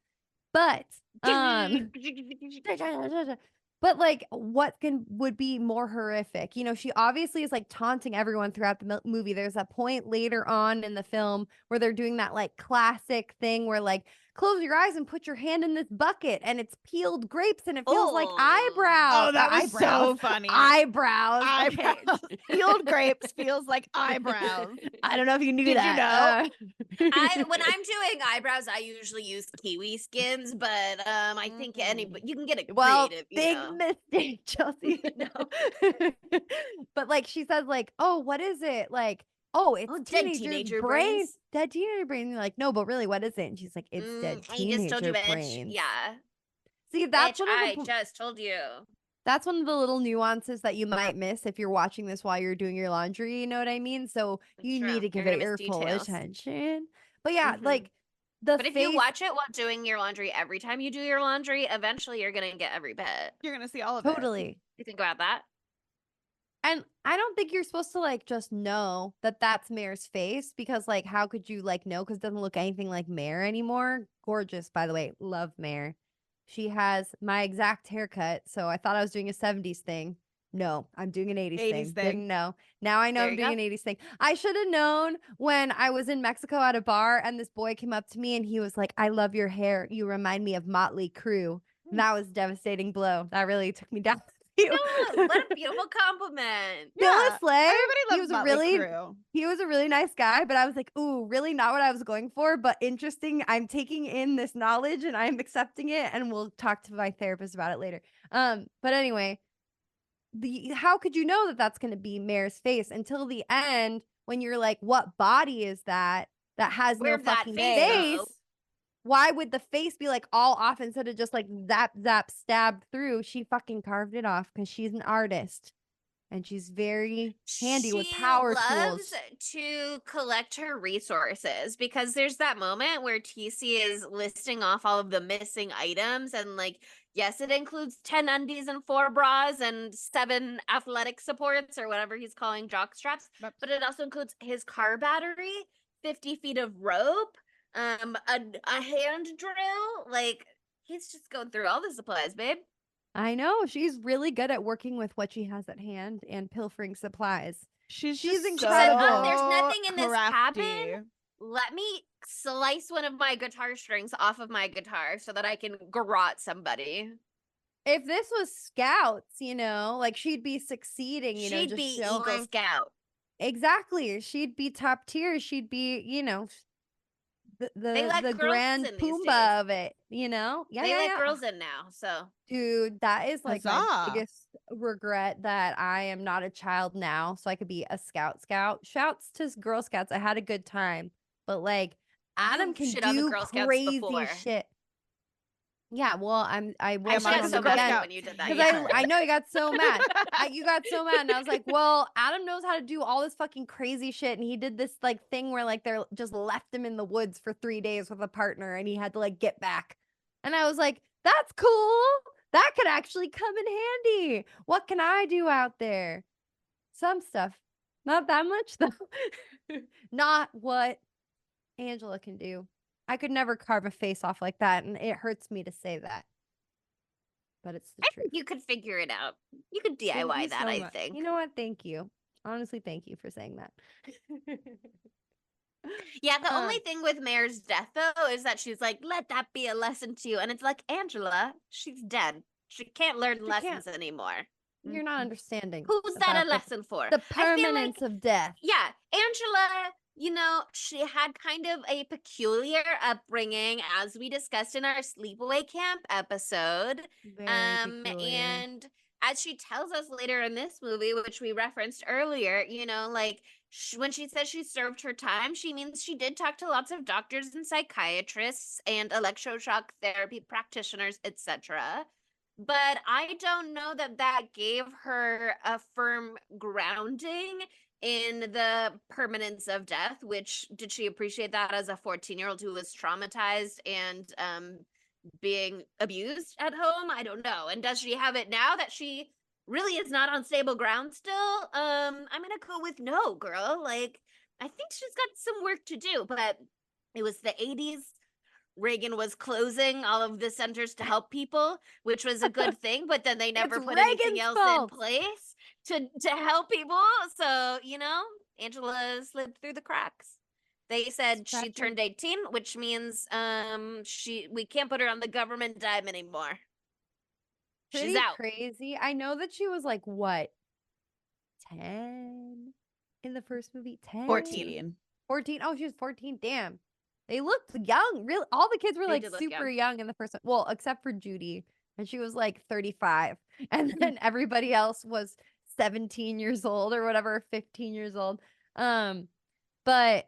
But but like, what would be more horrific? You know, she obviously is like taunting everyone throughout the movie. There's a point later on in the film where they're doing that like classic thing where like, close your eyes and put your hand in this bucket, and it's peeled grapes and it feels like eyebrows. Oh, that was so funny. Eyebrows. Okay. Peeled grapes feels like eyebrows. I don't know if you knew Did that. you know? When I'm doing eyebrows, I usually use kiwi skins, but I think you can get a creative. Big mistake, Chelsea. No. But like she says, like, oh, what is it? Like, oh, it's dead teenager brains. Dead teenager brains. And you're like, no, but really, what is it? And she's like, it's dead teenager I just told you, bitch. brains. Yeah. See, that's bitch, I just told you. That's one of the little nuances that you might miss if you're watching this while you're doing your laundry. You know what I mean? So you need to give it your full attention. But yeah, like But if you watch it while doing your laundry every time you do your laundry, eventually you're gonna get every bit. You're gonna see all of it. Totally. You think about that? And I don't think you're supposed to like just know that that's Mare's face, because like how could you like know, because it doesn't look anything like Mare anymore. Gorgeous, by the way. Love Mare. She has my exact haircut, so I thought I was doing a 70s thing. No, I'm doing an 80s thing. Didn't know. Now I know I'm doing an 80s thing. I should have known when I was in Mexico at a bar and this boy came up to me and he was like, I love your hair. You remind me of Motley Crue. And that was a devastating blow. That really took me down. you. What a beautiful compliment. Phyllis Yeah, Slay, everybody he loves was a Motley really Crue. he was a really nice guy, but I was like, ooh, really not what I was going for, but interesting. I'm taking in this knowledge and I'm accepting it, and we'll talk to my therapist about it later. But anyway, how could you know that that's going to be Mare's face until the end when you're like, what body is that has Where'd no that fucking face face? go? Why would the face be like all off instead of just like zap zap stabbed through? She fucking carved it off because she's an artist and she's very handy with She power loves tools. to collect her resources because there's that moment where TC is listing off all of the missing items and like, yes, it includes 10 undies and 4 bras and 7 athletic supports or whatever he's calling jock straps, but it also includes his car battery, 50 feet of rope, a hand drill. Like, he's just going through all the supplies, babe. I know she's really good at working with what she has at hand and pilfering supplies. She's She's just incredible. so There's nothing in this crafty. cabin. Let me slice one of my guitar strings off of my guitar so that I can garrote somebody. If this was Scouts, like she'd be succeeding, She'd just be showing. Eagle Scout. Exactly. She'd be top tier. She'd be, They let the girls grand in these days. Pumbaa of it, Yeah, They yeah, let yeah. girls in now, so. Dude, that is like my Huzzah. biggest regret that I am not a child now, so I could be a scout. Shouts to Girl Scouts. I had a good time, but like Adam You can shit on the do Girl Scouts crazy before. shit. Yeah, well, I will I Mine got was so the Girl mad Scouts. when you did that. because Yeah. I know you got so mad. You got so mad, and I was like, well, Adam knows how to do all this fucking crazy shit, and he did this like thing where like they're just left him in the woods for 3 days with a partner, and he had to like get back. And I was like, that's cool. That could actually come in handy. What can I do out there? Some stuff, not that much though. Not what Angela can do. I could never carve a face off like that, and it hurts me to say that. But it's the I truth. think you could figure it out. You could Thank you DIY that, so I much. think. You know what? Thank you. Honestly, thank you for saying that. Yeah, the only thing with Mare's death, though, is that she's like, let that be a lesson to you. And it's like, Angela, she's dead. She can't learn lessons anymore. You're not understanding. Who's that about a lesson for? The I feel permanence of death. yeah, Angela, she had kind of a peculiar upbringing, as we discussed in our Sleepaway Camp episode. Very peculiar. And as she tells us later in this movie, which we referenced earlier, like when she says she served her time, she means she did talk to lots of doctors and psychiatrists and electroshock therapy practitioners, etc. But I don't know that gave her a firm grounding in the permanence of death. Which, did she appreciate that as a 14-year-old who was traumatized and being abused at home? I don't know. And does she have it now that she really is not on stable ground still? I'm gonna go with no, girl. Like, I think she's got some work to do. But it was the 80s. Reagan was closing all of the centers to help people, which was a good thing, but then they never put anything Reagan's else fault. in place to help people. So, Angela slipped through the cracks. They said she turned 18, which means we can't put her on the government dime anymore. Pretty She's out. crazy. I know that she was like what, 10 in the first movie? 10? 14. 14. Oh, she was 14. Damn. They looked young. Really, all the kids were They like did look super young. young in the first one. Well, except for Judy, and she was like 35, and then everybody else was 17 years old or whatever, 15 years old. But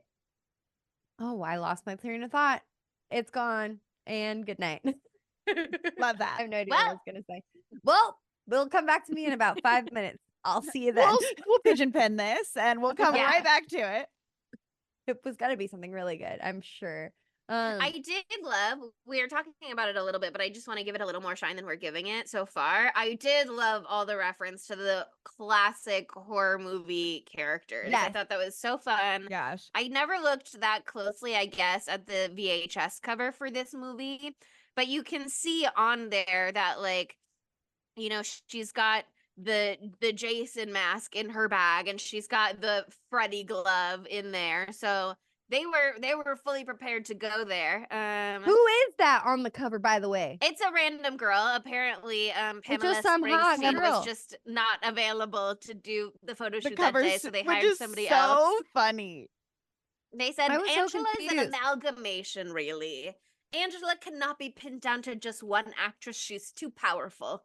I lost my train of thought. It's gone. And good night. Love that. I have no idea what I was gonna say. Well, they'll come back to me in about 5 minutes. I'll see you then. We'll pigeon pin this and we'll come Yeah. right back to it. It was gotta be something really good, I'm sure. I did love, we were talking about it a little bit, but I just want to give it a little more shine than we're giving it so far. I did love all the reference to the classic horror movie characters. Yes. I thought that was so fun. Gosh. I never looked that closely, I guess, at the VHS cover for this movie, but you can see on there that, like, she's got the Jason mask in her bag and she's got the Freddy glove in there. So they were fully prepared to go there. Who is that on the cover, by the way? It's a random girl. Apparently, Pamela just some hot Springsteen girl. was just not available to do the photo The shoot that day, covers, so they which hired is somebody so else. funny. They said I was so Angela is an confused. amalgamation, really. Angela cannot be pinned down to just one actress. She's too powerful.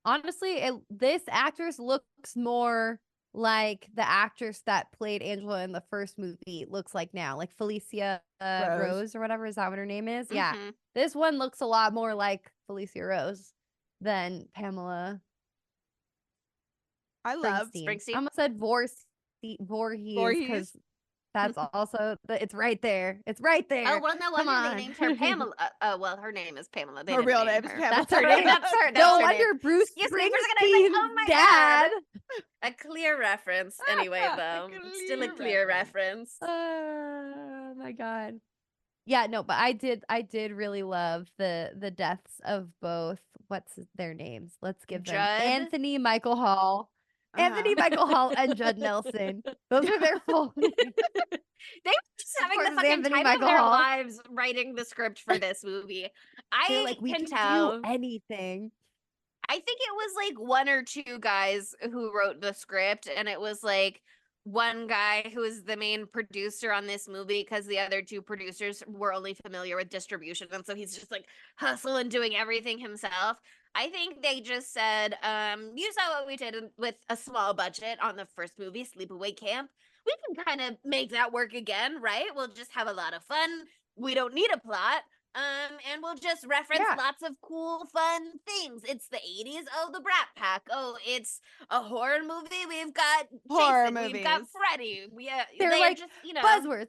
Honestly, this actress looks more like the actress that played Angela in the first movie looks like now, like Felicia Rose or whatever. Is that what her name is? Yeah. Mhm. This one looks a lot more like Felicia Rose than Pamela I love Springsteen. I almost said Voorhees because that's also it's right there. It's right there. Oh, well, no Come wonder they on. named her Pamela. Well, her name is Pamela. They her didn't real name name is her. Pamela. That's her name. That's her. No her wonder name. Bruce Excuse me for a second, I was like, Springsteen's oh my dad. A clear reference, anyway. Though still a clear reference. Oh my god. Yeah, no, but I did really love the deaths of both. What's their names? Let's give them Judd? Anthony Michael Hall. Anthony Michael Hall and Judd Nelson. Those are their full names. They were just Of having course, the it's fucking Anthony time Michael of their Hall. lives writing the script for this movie. They're I like, we can can tell. do anything. I think it was like one or two guys who wrote the script, and it was like one guy who is the main producer on this movie because the other two producers were only familiar with distribution, and so he's just like hustling, doing everything himself. I think they just said, you saw what we did with a small budget on the first movie, Sleepaway Camp. We can kind of make that work again, right? We'll just have a lot of fun. We don't need a plot. And we'll just reference lots of cool, fun things. It's the 80s. Oh, the Brat Pack. Oh, it's a horror movie. We've got Horror Jason. We've got movies. Freddy. They're like, just, buzzwords.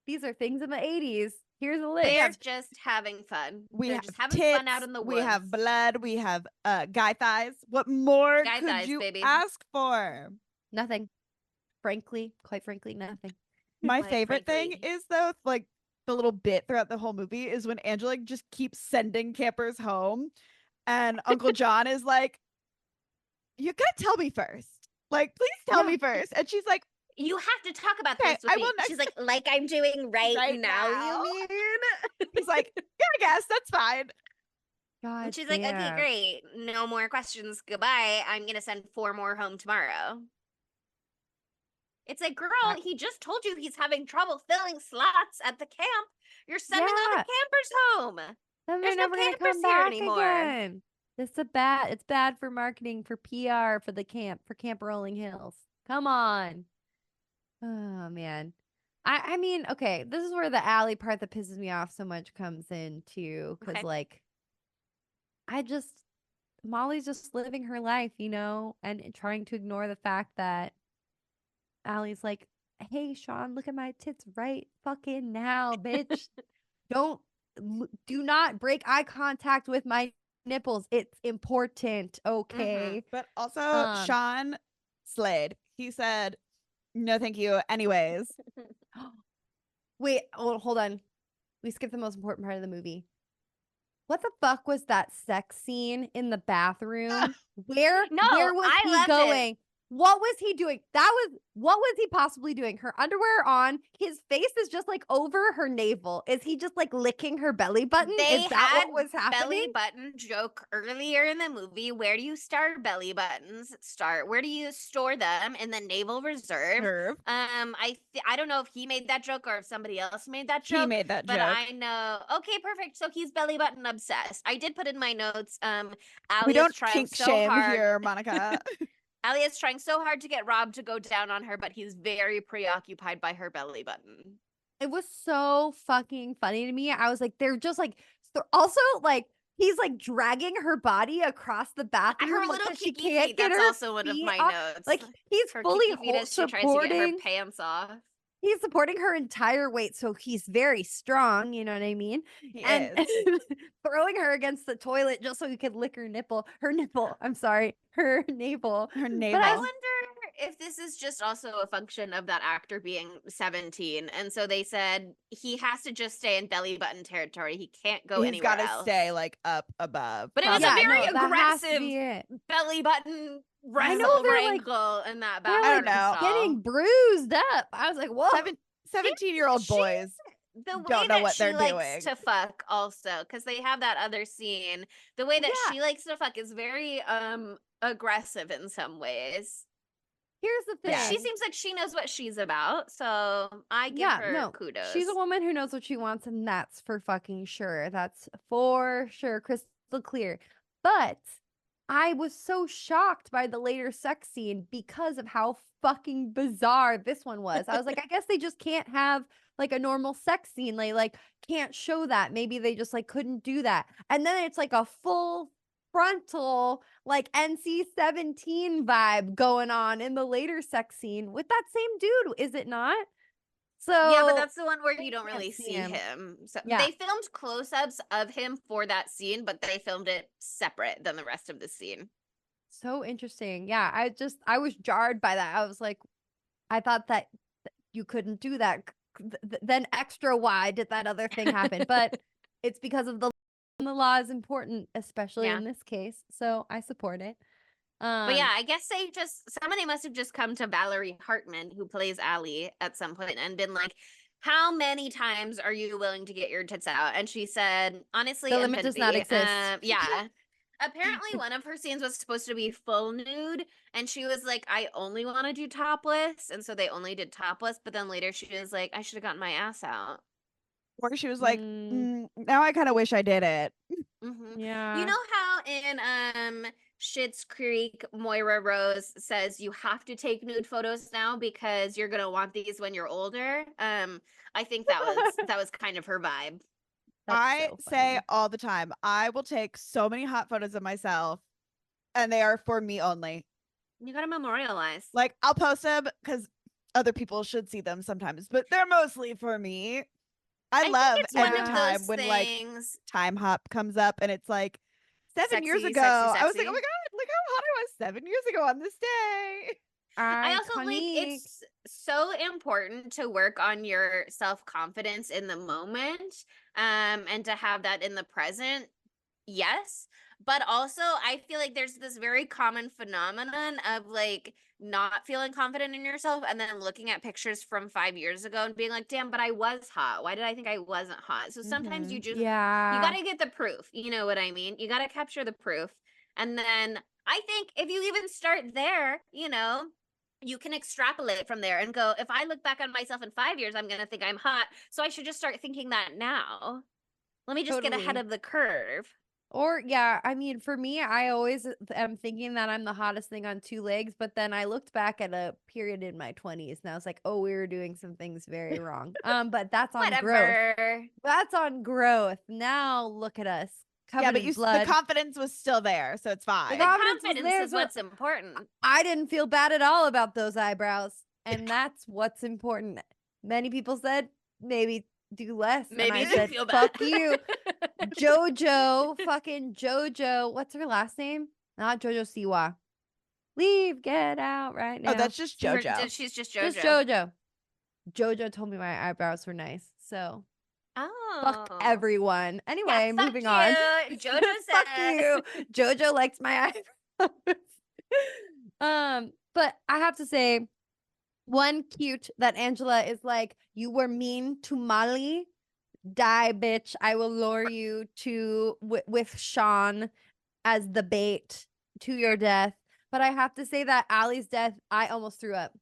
These are things in the 80s. Here's a list. They're just having fun. We They're have just having tits, fun out in the woods. we have blood, we have guy thighs. What more Guy could thighs, you baby. ask for? Nothing. Quite frankly, nothing. My Quite favorite thing frankly. is though, like the little bit throughout the whole movie is when Angela just keeps sending campers home, and Uncle John is like, "You gotta tell me first. Like, please tell me first." And she's like, You have to talk about Okay, this with I me. will She's like I'm doing right now, now." you mean? He's like, "Yeah, I guess that's fine." God And she's like, okay, damn. great. No more questions. Goodbye. I'm going to send 4 more home tomorrow. It's like, girl, he just told you he's having trouble filling slots at the camp. You're sending all the Yeah. campers home. Then There's they're no never gonna campers come here back anymore. again. It's bad for marketing, for PR, for the camp, for Camp Rolling Hills. Come on. Oh man. I mean, okay, this is where the alley part that pisses me off so much comes in too. Cause Okay. like Molly's just living her life, and trying to ignore the fact that Allie's like, hey Sean, look at my tits right fucking now, bitch. Do not break eye contact with my nipples. It's important, okay? But also, Sean Slade, he said, "No, thank you." Anyways, Wait, hold on. We skipped the most important part of the movie. What the fuck was that sex scene in the bathroom? Where was I he loved going? it. What was he doing? What was he possibly doing? Her underwear on. His face is just like over her navel. Is he just like licking her belly button? Is that what was happening? Belly button joke earlier in the movie. Where do you start belly buttons? Where do you store them? In the Naval Reserve. I don't know if he made that joke or if somebody else made that joke. He made that but joke. I know. Okay, perfect. So he's belly button obsessed. I did put in my notes. We don't trying kink so shame hard. here, Monica. Allie is trying so hard to get Rob to go down on her, but he's very preoccupied by her belly button. It was so fucking funny to me. I was like, they're just like, also like, he's like dragging her body across the bathroom. Her like, little she kiki can't feet, get that's her also one of feet my off. notes. Like he's her fully kiki feet as she tries to get her pants off. He's supporting her entire weight, so he's very strong. You know what I mean? He and is. throwing her against the toilet just so he could lick her nipple. Her nipple. I'm sorry, her navel. Her But navel. I wonder if this is just also a function of that actor being 17, and so they said he has to just stay in belly button territory. He can't go He's anywhere got to else. stay like up above. But it was a very aggressive it. belly button I know they're like, wrangle in that they're bathroom like stall. getting bruised up. I was like, whoa. 17-year-old boys. the way don't know that what she they're likes doing. to fuck also, because they have that other scene. The way that Yeah. she likes to fuck is very aggressive in some ways. Here's the But thing. she seems like she knows what she's about, so I give her kudos. She's a woman who knows what she wants, and that's for fucking sure. That's for sure, crystal clear. But I was so shocked by the later sex scene because of how fucking bizarre this one was. I was like, I guess they just can't have like a normal sex scene. They like can't show that. Maybe they just like couldn't do that. And then it's like a full frontal like NC-17 vibe going on in the later sex scene with that same dude, is it not? So yeah, but that's the one where they you don't can't really see see him. him. So Yeah. they filmed close-ups of him for that scene, but they filmed it separate than the rest of the scene. So interesting. Yeah, I was jarred by that. I was like, I thought that you couldn't do that. Then extra why did that other thing happen? But it's because of the law is important, especially Yeah. in this case. So I support it. But yeah, I guess somebody must have just come to Valerie Hartman, who plays Allie, at some point and been like, how many times are you willing to get your tits out? And she said, honestly, the limit does not infinity. exist. Yeah. Apparently, one of her scenes was supposed to be full nude, and she was like, I only want to do topless. And so they only did topless. But then later she was like, I should have gotten my ass out. Or she was like, now I kind of wish I did it. Mm-hmm. Yeah. You know how in Schitt's Creek, Moira Rose says you have to take nude photos now because you're gonna want these when you're older. I think that was kind of her vibe. That's I so say funny. all the time, I will take so many hot photos of myself, and they are for me only. You gotta memorialize. Like, I'll post them because other people should see them sometimes, but they're mostly for me. I love it's every one of time those when things. like time hop comes up and it's like 7 years Sexy, ago. sexy, I was like, sexy. oh my god, look how hot I was 7 years ago on this day. I also like Iconic. it's so important to work on your self-confidence in the moment, and to have that in the present. Yes, but also I feel like there's this very common phenomenon of like not feeling confident in yourself and then looking at pictures from 5 years ago and being like, damn, but I was hot. Why did I think I wasn't hot? So sometimes you just you got to get the proof. You know what I mean? You got to capture the proof. And then I think if you even start there, you can extrapolate from there and go, if I look back on myself in 5 years, I'm going to think I'm hot. So I should just start thinking that now. Let me just get ahead Totally. of the curve. Or yeah, I mean, for me, I always am thinking that I'm the hottest thing on two legs, but then I looked back at a period in my 20s and I was like, oh, we were doing some things very wrong. But that's on growth. Whatever. That's on growth. Now look at us. Yeah, Covered but in blood. the confidence was still there, so it's fine. The confidence was confidence there, is so what's important. I didn't feel bad at all about those eyebrows. And that's what's important. Many people said maybe do less. Maybe and I you said, feel fuck bad. you. Jojo, fucking Jojo. What's her last name? Not Jojo Siwa. Leave, get out right now. Oh, that's just JoJo. She's just JoJo. Just Jojo. Jojo told me my eyebrows were nice. So fuck everyone. Anyway, fuck moving you. on. JoJo Fuck says. you. Jojo likes my eyebrows. But I have to say, one cute that Angela is like, you were mean to Molly. Die, bitch. I will lure you to with Sean as the bait to your death. But I have to say that Allie's death, I almost threw up.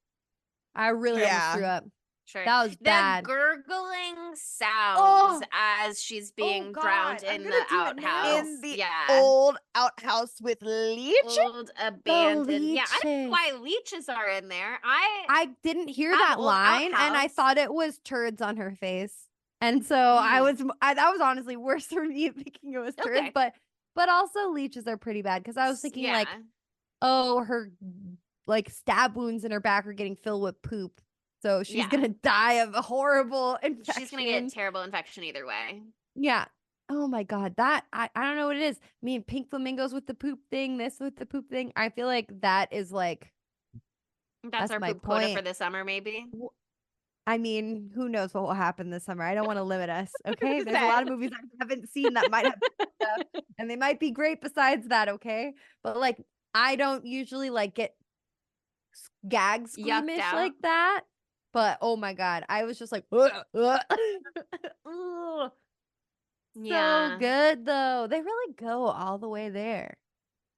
I really almost threw up. Sure. That was bad. The gurgling sounds as she's being drowned in the outhouse. In the old outhouse with Leech. Old abandoned. Yeah, I don't know leeches. why leeches are in there. I didn't hear That that old line, and I outhouse. thought it was turds on her face. And so that was honestly worse for me thinking it was turds, Okay. but also leeches are pretty bad because I was thinking like, Yeah. oh, her like stab wounds in her back are getting filled with poop. So she's Yeah. gonna die of a horrible infection. She's gonna get terrible infection either way. Yeah. Oh my God. That I don't know what it is. I mean, pink flamingos with the poop thing, this with the poop thing. I feel like that is like That's our my poop quota point. for the summer, maybe. I mean, who knows what will happen this summer? I don't want to limit us. Okay. gonna There's a say. lot of movies I haven't seen that might have stuff, and they might be great besides that, okay? But like I don't usually like get gag Yucked squeamish out. like that. But oh my God, I was just like ugh. Yeah. So good though. They really go all the way there.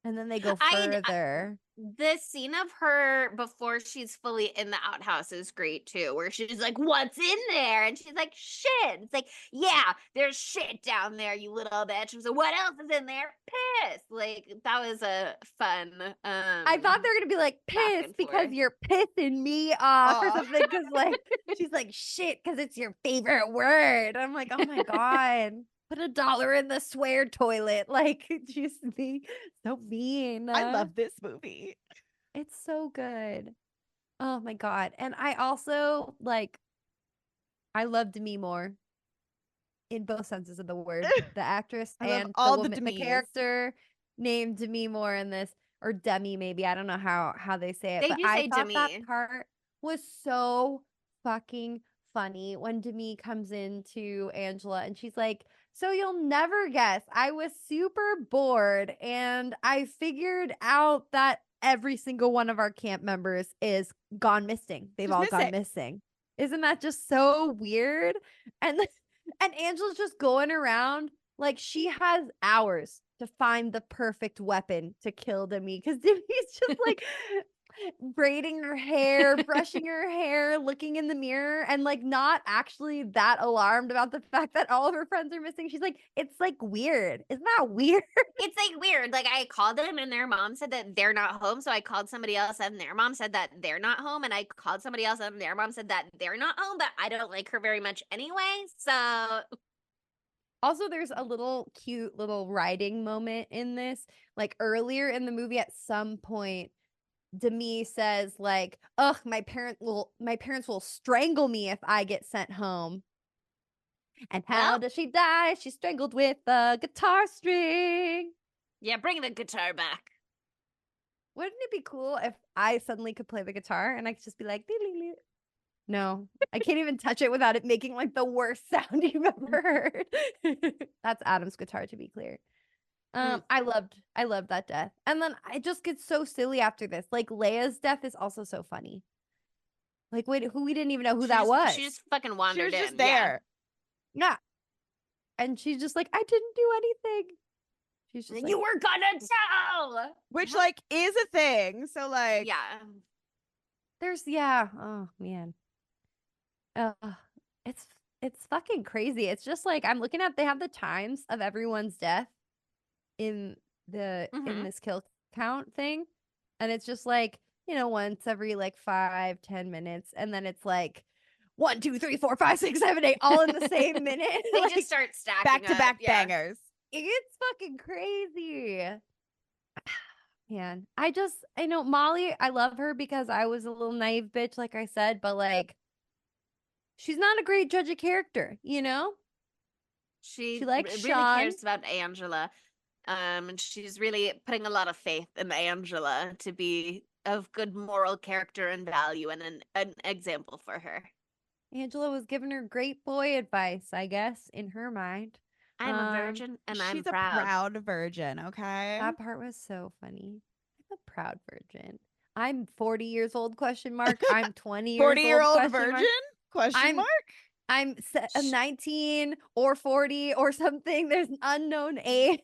And then they go further. The scene of her before she's fully in the outhouse is great too, where she's like, "What's in there?" And she's like, "Shit." It's like, "Yeah, there's shit down there, you little bitch." And so, what else is in there? Piss. Like that was a fun. I thought they were gonna be like back piss and because forth. you're pissing me off or Aw. something. Because like she's like shit because it's your favorite word. I'm like, oh my god, put $1 in the swear toilet. Like just be so mean. I love this movie. It's so good. Oh my god, and I also like I love Demi Moore in both senses of the word, the actress I love and the all the woman, the Demis. character named Demi Moore in this, or Demi maybe. I don't know how they say it, They but do I say thought that Demi. part was so fucking funny when Demi comes into Angela and she's like, "So you'll never guess, I was super bored and I figured out that every single one of our camp members is gone missing. They've She's all gone missing. missing." Isn't that just so weird? And and Angela's just going around like she has hours to find the perfect weapon to kill Demi because Demi's just like braiding her hair, brushing her hair, looking in the mirror, and like not actually that alarmed about the fact that all of her friends are missing. She's like, it's like weird. Isn't that weird? It's like weird. Like I called them and their mom said that they're not home. So I called somebody else and their mom said that they're not home. And I called somebody else and their mom said that they're not home, but I don't like her very much anyway. So Also, there's a little cute little writing moment in this. Like earlier in the movie, at some point, Demi says like, "Ugh, my parents will strangle me if I get sent home." And how well, does she die? She's strangled with a guitar string. yeah, bring the guitar back. Wouldn't it be cool if I suddenly could play the guitar and I could just be like, "Dee, dee, dee." No, I can't even touch it without it making like the worst sound you've ever heard. That's Adam's guitar, to be clear. Mm. I loved that death. And then I just get so silly after this. Like Leia's death is also so funny. Like, wait, who we didn't even know who that was. She just fucking She wandered was just in. there. Yeah. And she's just like, I didn't do anything. She's just like, You were gonna tell. Which like is a thing. So like Yeah. oh man. Uh, it's fucking crazy. It's just like I'm looking at they have the times of everyone's death in in this kill count thing. And it's just like, once every like 5-10 minutes, and then it's like 1, 2, 3, 4, 5, 6, 7, 8, all in the same minute. They Like, just start stacking back to back up, yeah. bangers. it's fucking crazy. Man, I know Molly, I love her because I was a little naive bitch, like I said, but like, she's not a great judge of character, She She likes really Sean. cares about Angela. And she's really putting a lot of faith in Angela to be of good moral character and value and an example for her. Angela was giving her great boy advice, I guess, in her mind. I'm a virgin and I'm She's a proud. proud virgin, okay? That part was so funny. I'm a proud virgin. I'm 40 years old, question mark. I'm 20 years old, 40-year-old question virgin? mark. Question mark? I'm 19 or 40 or something. There's an unknown age.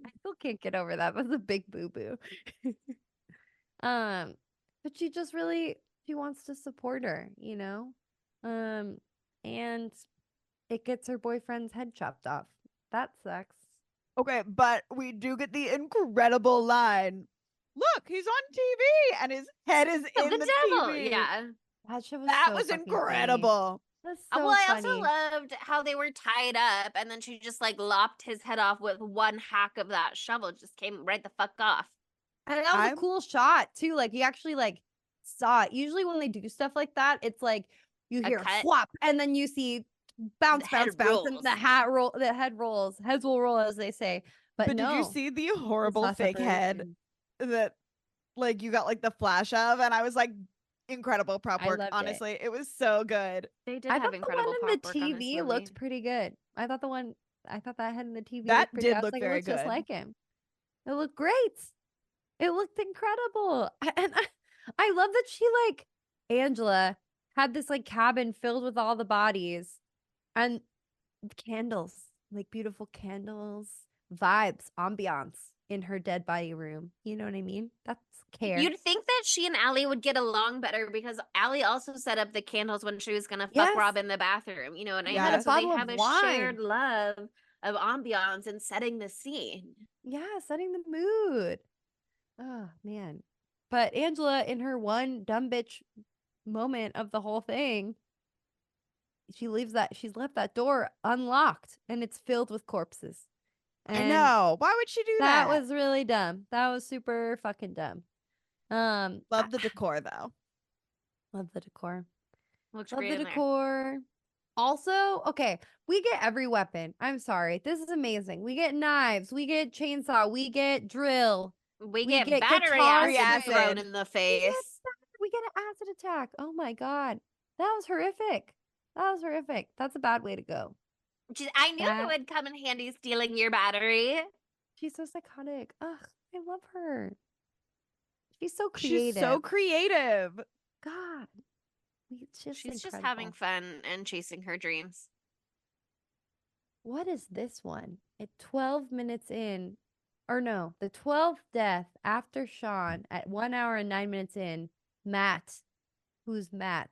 I still can't get over that. That's a big boo-boo. But she just really she wants to support her, and it gets her boyfriend's head chopped off. That sucks. Okay, but we do get the incredible line. Look, he's on TV and his head is Oh, in the the devil, TV. yeah. That shit was That so was fucking incredible. Funny. That's so Well, I funny. also loved how they were tied up and then she just like lopped his head off with one hack of that shovel, just came right the fuck off. And that was a cool shot too. Like you actually like saw it. Usually when they do stuff like that, it's like you A hear cut. flop and then you see bounce, The bounce, head bounce, and rolls. the head rolls. Heads will roll, as they say. But Did you no, see the we horrible saw fake head separation. that like you got like the flash of? And I was like, incredible prop I work. loved it. Honestly, it was so good. They did I have thought the incredible one in prop the work on this TV movie. looked pretty good. I thought that head in the TV That looked pretty did good. I was look like, very it looks just good. like him. It looked great. It looked incredible. And I love that she like Angela had this like cabin filled with all the bodies, and candles, like beautiful candles, vibes, ambiance in her dead body room. You know what I mean? That's care. You'd think that she and Allie would get along better because Allie also set up the candles when she was gonna fuck Yes. Rob in the bathroom, you know, and They I had mean, a so they bottle of have a wine. shared love of ambiance and setting the scene. Yeah, setting the mood. Oh man. But Angela, in her one dumb bitch moment of the whole thing, she's left that door unlocked and it's filled with corpses. I And know. Why would she do that that? was really dumb. That was super fucking dumb. Love the decor though. Love the decor. Looks Love great the in there. decor. Also, okay, we get every weapon. I'm sorry. This is amazing. We get knives, we get chainsaw, we get drill. We We get get battery guitar acid thrown acid. in the We get, face. we get an acid attack. Oh my god. That was horrific. That was horrific. That's a bad way to go. I knew That- it would come in handy stealing your battery. She's so psychotic. Ugh, I love her. She's so creative. She's so creative. God. She's just having fun and chasing her dreams. What is this one? At 12 minutes in, or no, the 12th death after Sean at 1 hour and 9 minutes in, Matt. Who's Matt?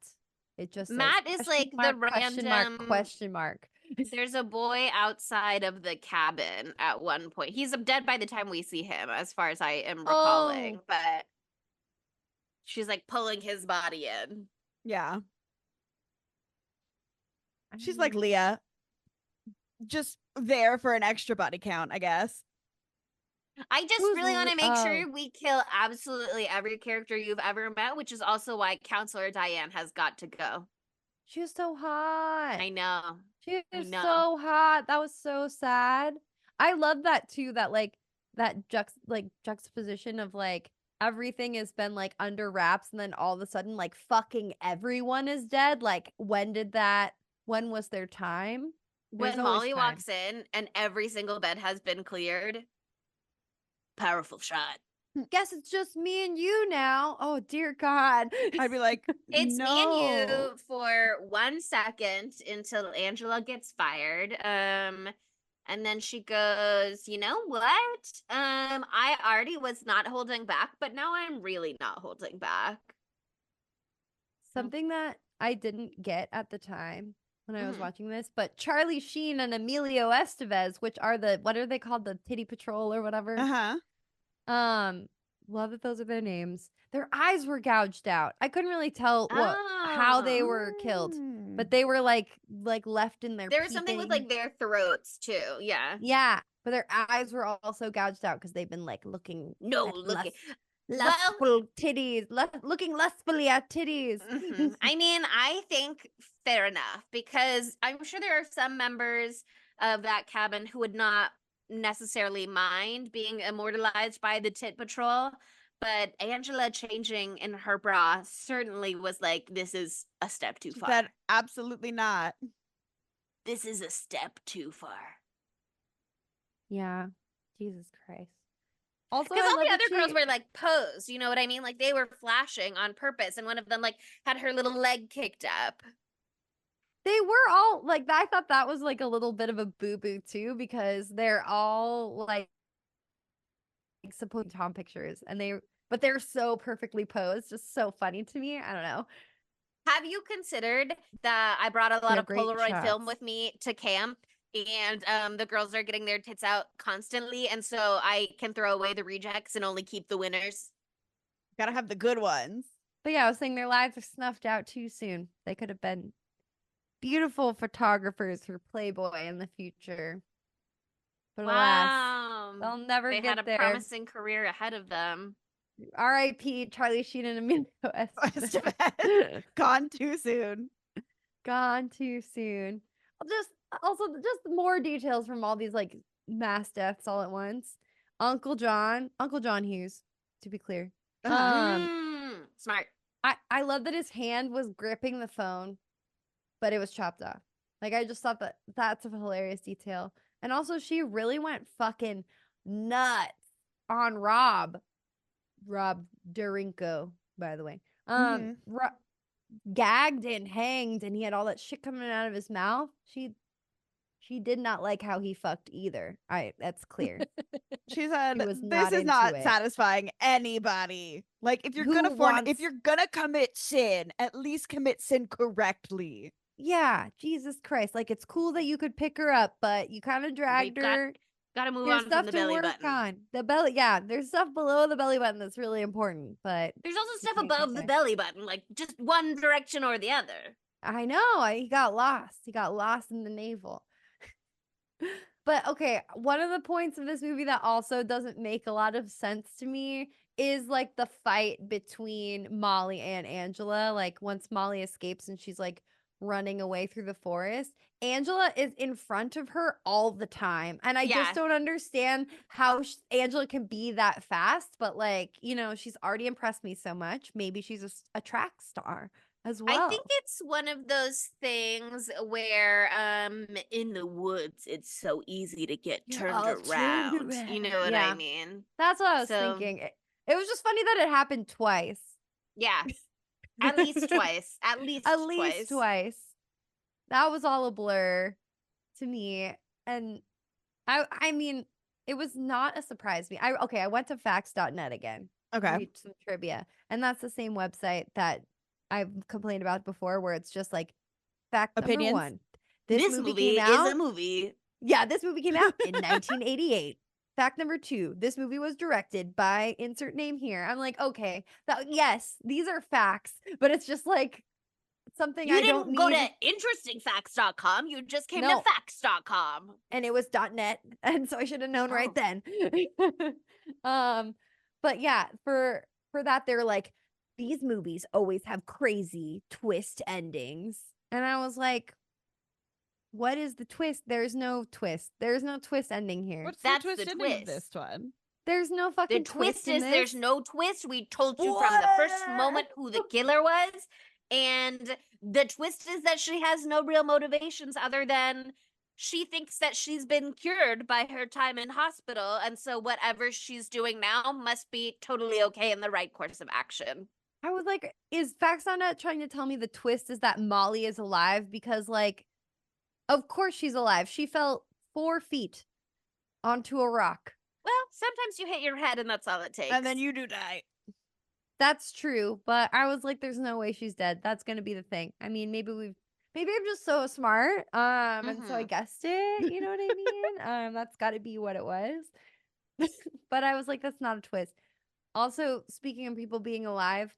It just says Matt is like the random question mark. There's a boy outside of the cabin at one point. He's dead by the time we see him, as far as I am recalling. Oh. But she's like pulling his body in. Yeah. She's like Leah. Just there for an extra body count, I guess. I just Who's really want to make oh. sure we kill absolutely every character you've ever met, which is also why Counselor Diane has got to go. She was so hot. I know. She was know. so hot. That was so sad. I love that too, that like that juxtaposition of like everything has been like under wraps and then all of a sudden like fucking everyone is dead. Like when was their time? When There's always Molly time. walks in and every single bed has been cleared, powerful shot. Guess it's just me and you now. Oh dear God. I'd be like, It's no. me and you for 1 second until Angela gets fired. And then she goes, you know what? I already was not holding back, but now I'm really not holding back. Something that I didn't get at the time when I was Mhm. watching this, but Charlie Sheen and Emilio Estevez, which are what are they called? The Tit Patrol or whatever. Uh-huh. Love that those are their names. Their eyes were gouged out. I couldn't really tell how they were killed, but they were like left in their. There was something with like their throats too. Yeah. Yeah, but their eyes were also gouged out because they've been like looking. No, at looking. lustful titties, looking lustfully at titties. Mhm. I mean, I think fair enough because I'm sure there are some members of that cabin who would not necessarily mind being immortalized by the Tit Patrol, but Angela changing in her bra certainly was like, this is a step too She far. said, absolutely not. This is a step too far. Yeah, Jesus Christ. Also, Because all I love the that other girls were like posed, you know what I mean? Like they were flashing on purpose, and one of them like had her little leg kicked up. They were all like, I thought that was like a little bit of a boo-boo too, because they're all like supposed Tom pictures and but they're so perfectly posed. Just so funny to me. I don't know. Have you considered that I brought a lot Yeah, of great Polaroid film shots. with me to camp, and the girls are getting their tits out constantly, and so I can throw away the rejects and only keep the winners? Gotta have the good ones. But yeah, I was saying their lives are snuffed out too soon. They could have been beautiful photographers for Playboy in the future. But alas, they'll never They get had a there. promising career ahead of them. R.I.P. Charlie Sheen and Emilio Estevez. Estevez. Gone too soon. Gone too soon. Just more details from all these like mass deaths all at once. Uncle John Hughes, to be clear. Smart. I love that his hand was gripping the phone, but it was chopped off. Like I just thought that's a hilarious detail. And also she really went fucking nuts on Rob Durinko, by the way. Gagged and hanged, and he had all that shit coming out of his mouth. She She did not like how he fucked either. That's clear. She said, She was "This not is into not it." satisfying anybody. Like, if you're Who gonna if wants- you're gonna commit sin, at least commit sin correctly." Yeah, Jesus Christ. Like, it's cool that you could pick her up, but you kind of dragged her. Got to move There's on stuff from the to belly work button. on. The belly, yeah, there's stuff below the belly button that's really important, but There's also stuff can't get above the there. belly button, like just one direction or the other. I know. He got lost. He got lost in the navel. But okay, one of the points of this movie that also doesn't make a lot of sense to me is like the fight between Molly and Angela. Like once Molly escapes and she's like running away through the forest, Angela is in front of her all the time. And I just don't understand how Angela can be that fast. But like, she's already impressed me so much. Maybe she's a track star as well. I think it's one of those things where in the woods it's so easy to get turned around. You know what I mean? That's what I was thinking. It was just funny that it happened twice. Yeah. At least twice. At least twice. That was all a blur to me. And I mean, it was not a surprise to me. I went to facts.net again. Okay. Read some trivia. And that's the same website that I've complained about before, where it's just like fact Opinions. number 1. This movie is a movie. Yeah, this movie came out in 1988. Fact number 2, this movie was directed by insert name here. I'm like, okay, yes, these are facts, but it's just like something you I don't didn't go need. to interestingfacts.com. You just came No. to facts.com. And it was .net, and so I should have known right Oh. then. But yeah, for that, they're like, these movies always have crazy twist endings. And I was like, what is the twist? There's no twist. There's no twist ending here. That's the twist ending of this one? There's no fucking The twist in is this. there's no twist. We told you from the first moment who the killer was. And the twist is that she has no real motivations other than she thinks that she's been cured by her time in hospital. And so whatever she's doing now must be totally okay in the right course of action. I was like, is Facts.net trying to tell me the twist is that Molly is alive? Because, like, of course she's alive. She fell 4 feet onto a rock. Well, sometimes you hit your head and that's all it takes. And then you do die. That's true, but I was like, there's no way she's dead. That's gonna be the thing. I mean, maybe I'm just so smart. And so I guessed it, you know what I mean? That's gotta be what it was. But I was like, that's not a twist. Also, speaking of people being alive,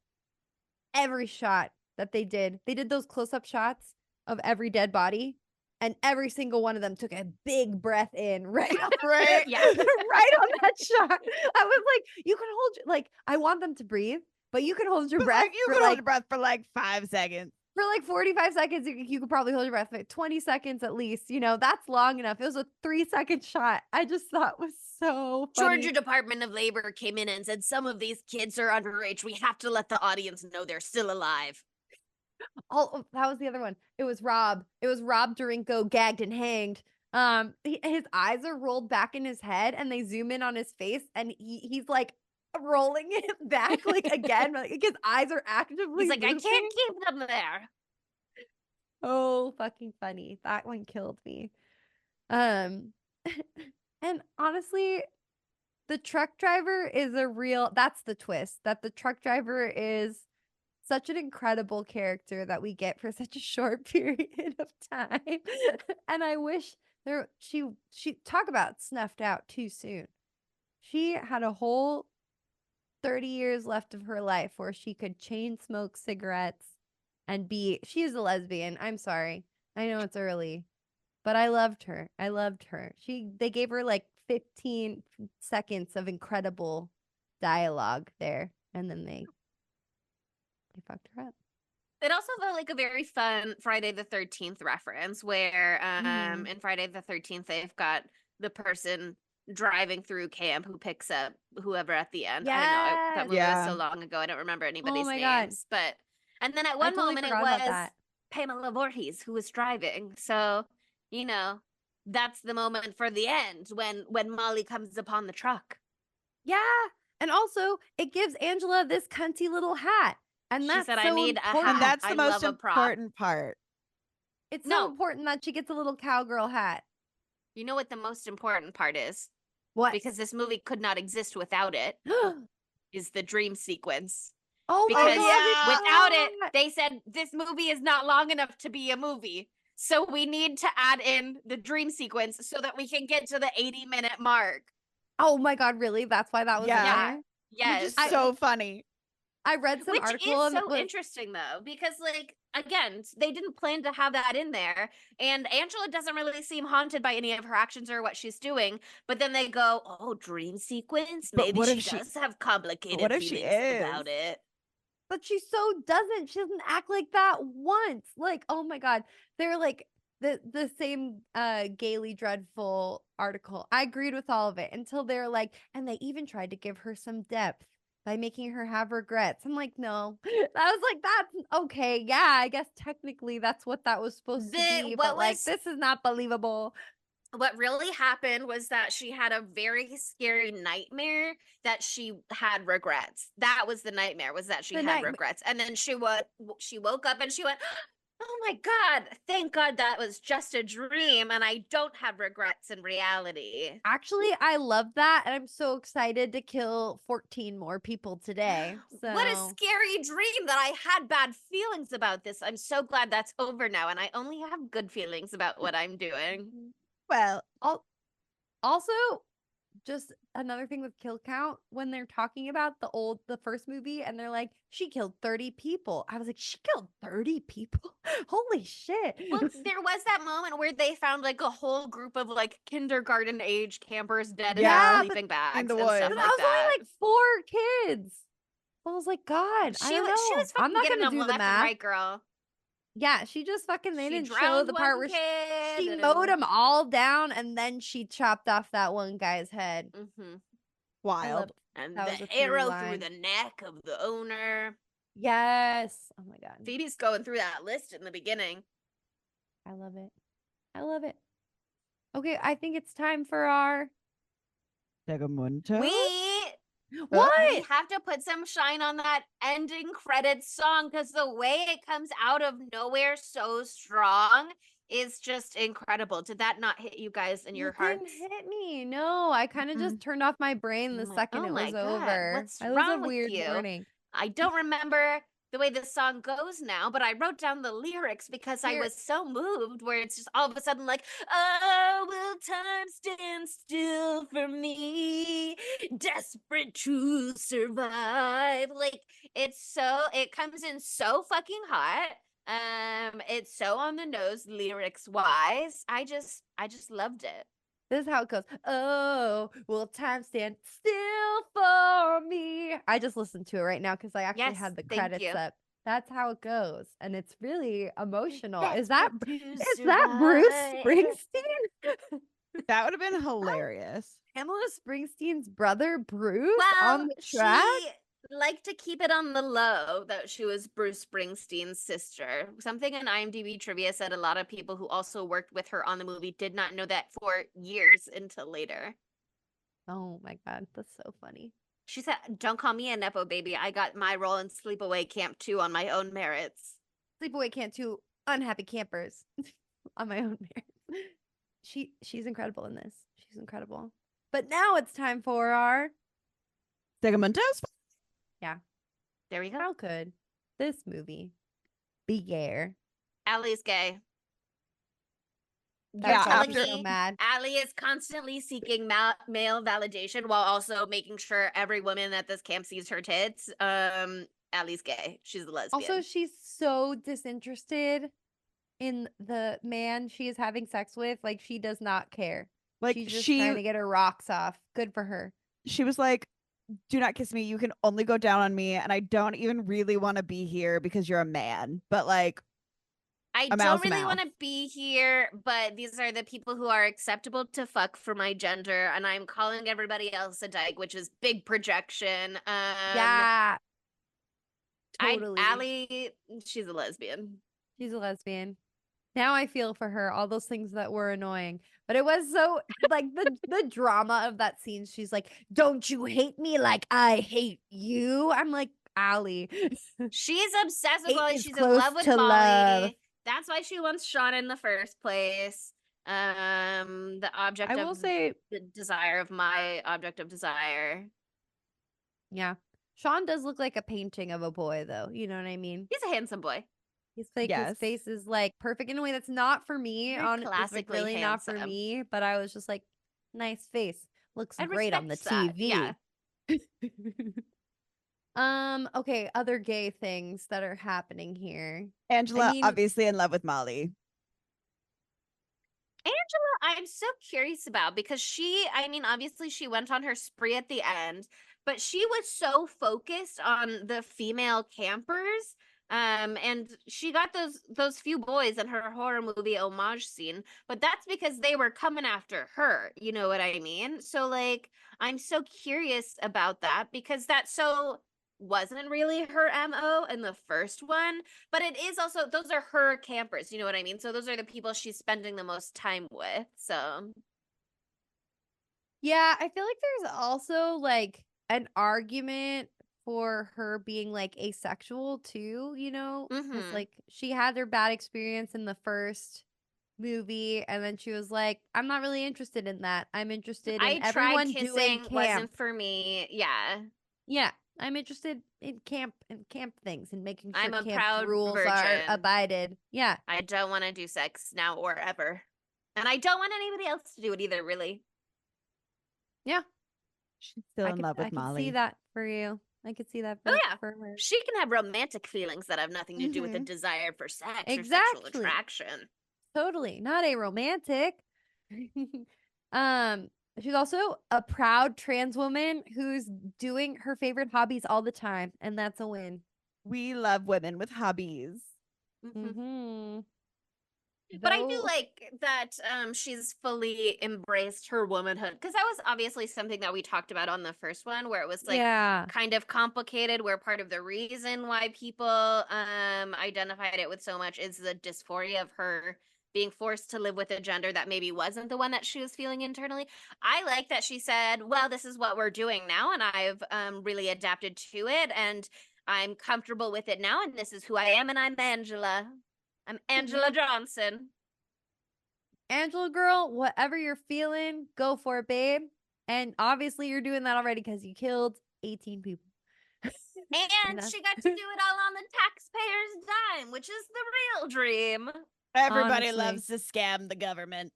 every shot that they did those close-up shots of every dead body, and every single one of them took a big breath in right on that shot. I was like, you can hold, like, I want them to breathe, but you can hold your breath. Like, you can hold your breath for like 5 seconds. For like 45 seconds, you could probably hold your breath for 20 seconds at least. That's long enough. It was a 3-second shot. I just thought was so funny. Georgia Department of Labor came in and said, some of these kids are underage. We have to let the audience know they're still alive. Oh, that was the other one. It was Rob. It was Rob Durinko gagged and hanged. His eyes are rolled back in his head, and they zoom in on his face, and he's like rolling it back like again. Like his eyes are actively. He's like, moving. I can't keep them there. Oh, fucking funny. That one killed me. And honestly, the truck driver is that's the twist, that the truck driver is such an incredible character that we get for such a short period of time. And I wish she talk about snuffed out too soon. She had a whole 30 years left of her life where she could chain smoke cigarettes and she is a lesbian. I'm sorry. I know it's early, but I loved her. They gave her like 15 seconds of incredible dialogue there, and then they fucked her up. It also felt like a very fun Friday the 13th reference where in Friday the 13th they've got the person driving through camp who picks up whoever at the end. Yes. I know that movie was so long ago I don't remember anybody's names. God. And then at one moment it was Pamela Voorhees who was driving. So, that's the moment for the end when Molly comes upon the truck. Yeah. And also it gives Angela this cunty little hat. And she that's said, so I need important. a hat. And that's the I most love a prop. important part. It's so important that she gets a little cowgirl hat. You know what the most important part is? What? Because this movie could not exist without it, is the dream sequence. Oh my Because God, without it, yeah. they said this movie is not long enough to be a movie. So we need to add in the dream sequence so that we can get to the 80-minute mark. Oh my God, really? That's why that was in Yeah. there? Yes. Which is so funny. I read some Which article is and it so was interesting though, because like again, they didn't plan to have that in there, and Angela doesn't really seem haunted by any of her actions or what she's doing. But then they go, "Oh, dream sequence. But Maybe what she if she- does have complicated what if she feelings is? about it." but she so doesn't. She doesn't act like that once. Like, oh my God. They're like the same Gaily Dreadful article. I agreed with all of it until they're like, and they even tried to give her some depth by making her have regrets. I'm like, no. I was like, that's okay. Yeah, I guess technically that's what that was supposed to be. But like, this is not believable. What really happened was that she had a very scary nightmare that she had regrets. That was the nightmare, was that she had regrets. And then she woke up and she went, "Oh my God, thank God that was just a dream and I don't have regrets in reality." Actually, I love that. And I'm so excited to kill 14 more people today. So What a scary dream that I had bad feelings about this. I'm so glad that's over now and I only have good feelings about what I'm doing. Well, also, just another thing with kill count, when they're talking about the first movie and they're like, she killed 30 people. I was like, she killed 30 people? Holy shit. Well, there was that moment where they found like a whole group of like kindergarten age campers dead in Yeah, their sleeping bags in the and woods. stuff But like that was that. only like 4 kids. I was like, God, I She don't was know. fucking I'm not getting gonna them do the left and math. right, girl. Yeah, she just fucking, they She didn't show drowned the part one where kid. she mowed them all down and then she chopped off that one guy's head. Mm-hmm. wild. And That was the a through arrow line. through the neck of the owner. Yes. Oh my God. Phoebe's going through that list in the beginning. I love it. I love it. Okay, I think it's time for our Segamunto? what? We have to put some shine on that ending credits song because the way it comes out of nowhere so strong is just incredible. Did that not hit you guys in your hearts? Didn't hit me. No, I kind of just turned off my brain the second it was over. What's It was wrong a with weird you? morning. I don't remember the way this song goes now, but I wrote down the lyrics because I was so moved where it's just all of a sudden like, "Oh, will time stand still for me? Desperate to survive." Like it comes in so fucking hot. It's so on the nose lyrics wise. I just loved it. This is how it goes. Oh, will time stand still for me? I just listened to it right now because I actually Yes, had the thank credits you. up. That's how it goes, and it's really emotional. Is Desperate that to Bruce survive. Springsteen? That would have been hilarious. Pamela Springsteen's brother, Bruce, Well, on the track? she liked to keep it on the low that she was Bruce Springsteen's sister. Something in IMDb trivia said a lot of people who also worked with her on the movie did not know that for years until later. Oh my God, that's so funny. She said, "Don't call me a Nepo baby. I got my role in Sleepaway Camp 2 on my own merits." Sleepaway Camp 2, unhappy campers on my own merits. She's incredible in this. She's incredible. But now it's time for our Segamuntos? There we go. how could this movie be gayer? Allie's gay. Yeah, You're telling after- so me mad. Allie is constantly seeking male validation while also making sure every woman at this camp sees her tits. Allie's gay. She's a lesbian. Also, she's so disinterested in the man she is having sex with. Like, she does not care. Like She's just trying to get her rocks off. Good for her. she was like, "Do not kiss me. You can only go down on me, and I don't even really want to be here because you're a man." But like, I a don't mouth's a really mouth. want to be here, but these are the people who are acceptable to fuck for my gender, and I'm calling everybody else a dyke, which is big projection. Yeah. Totally. Allie, she's a lesbian. She's a lesbian. Now I feel for her, all those things that were annoying. But it was so like the drama of that scene. She's like, "Don't you hate me like I hate you?" I'm like, Allie. She's obsessed with Hate Molly. is She's in close love with to Molly. love. That's why she wants Sean in the first place. The object I will of say, the desire of my object of desire. yeah, Sean does look like a painting of a boy, though. You know what I mean? He's a handsome boy. He's like his Yes. face is like perfect in a way that's not for me. Very On it's like classically really not for handsome. me. But I was just like, nice face, looks I'd great on the respect that, yeah. TV. Okay, other gay things that are happening here. Angela, mean- obviously in love with Molly. Angela, I'm so curious about because I mean, obviously she went on her spree at the end, but she was so focused on the female campers. And she got those few boys in her horror movie homage scene, but that's because they were coming after her. You know what I mean? So like, I'm so curious about that because that so wasn't really her MO in the first one, but it is also those are her campers, you know what I mean? So those are the people she's spending the most time with. So Yeah, I feel like there's also like an argument for her being like asexual too, you know? Because Mhm. like she had her bad experience in the first movie, and then she was like, I'm not really interested in that. I'm interested I in tried everyone doing kissing, camp. wasn't for me. Yeah. Yeah, I'm interested in camp and camp things and making sure I'm a camp proud rules are virgin. abided. Yeah. I don't want to do sex now or ever. And I don't want anybody else to do it either, really. Yeah. She's still in love with I could Molly. see that for you. I could see that Oh yeah. for her. She can have romantic feelings that have nothing to do with the Mhm. desire for sex or sexual Exactly. attraction. Totally. Not a romantic. um, she's also a proud trans woman who's doing her favorite hobbies all the time, and that's a win. We love women with hobbies. Mhm. Mm-hmm. But I do like that she's fully embraced her womanhood because that was obviously something that we talked about on the first one where it was like yeah. kind of complicated where part of the reason why people identified it with so much is the dysphoria of her being forced to live with a gender that maybe wasn't the one that she was feeling internally. I like that she said, well, this is what we're doing now and I've really adapted to it and I'm comfortable with it now and this is who I am and I'm Angela. I'm Angela Johnson. Angela girl, whatever you're feeling, go for it, babe. And obviously you're doing that already because you killed 18 people. And she got to do it all on the taxpayer's dime, which is the real dream. Everybody Honestly. loves to scam the government.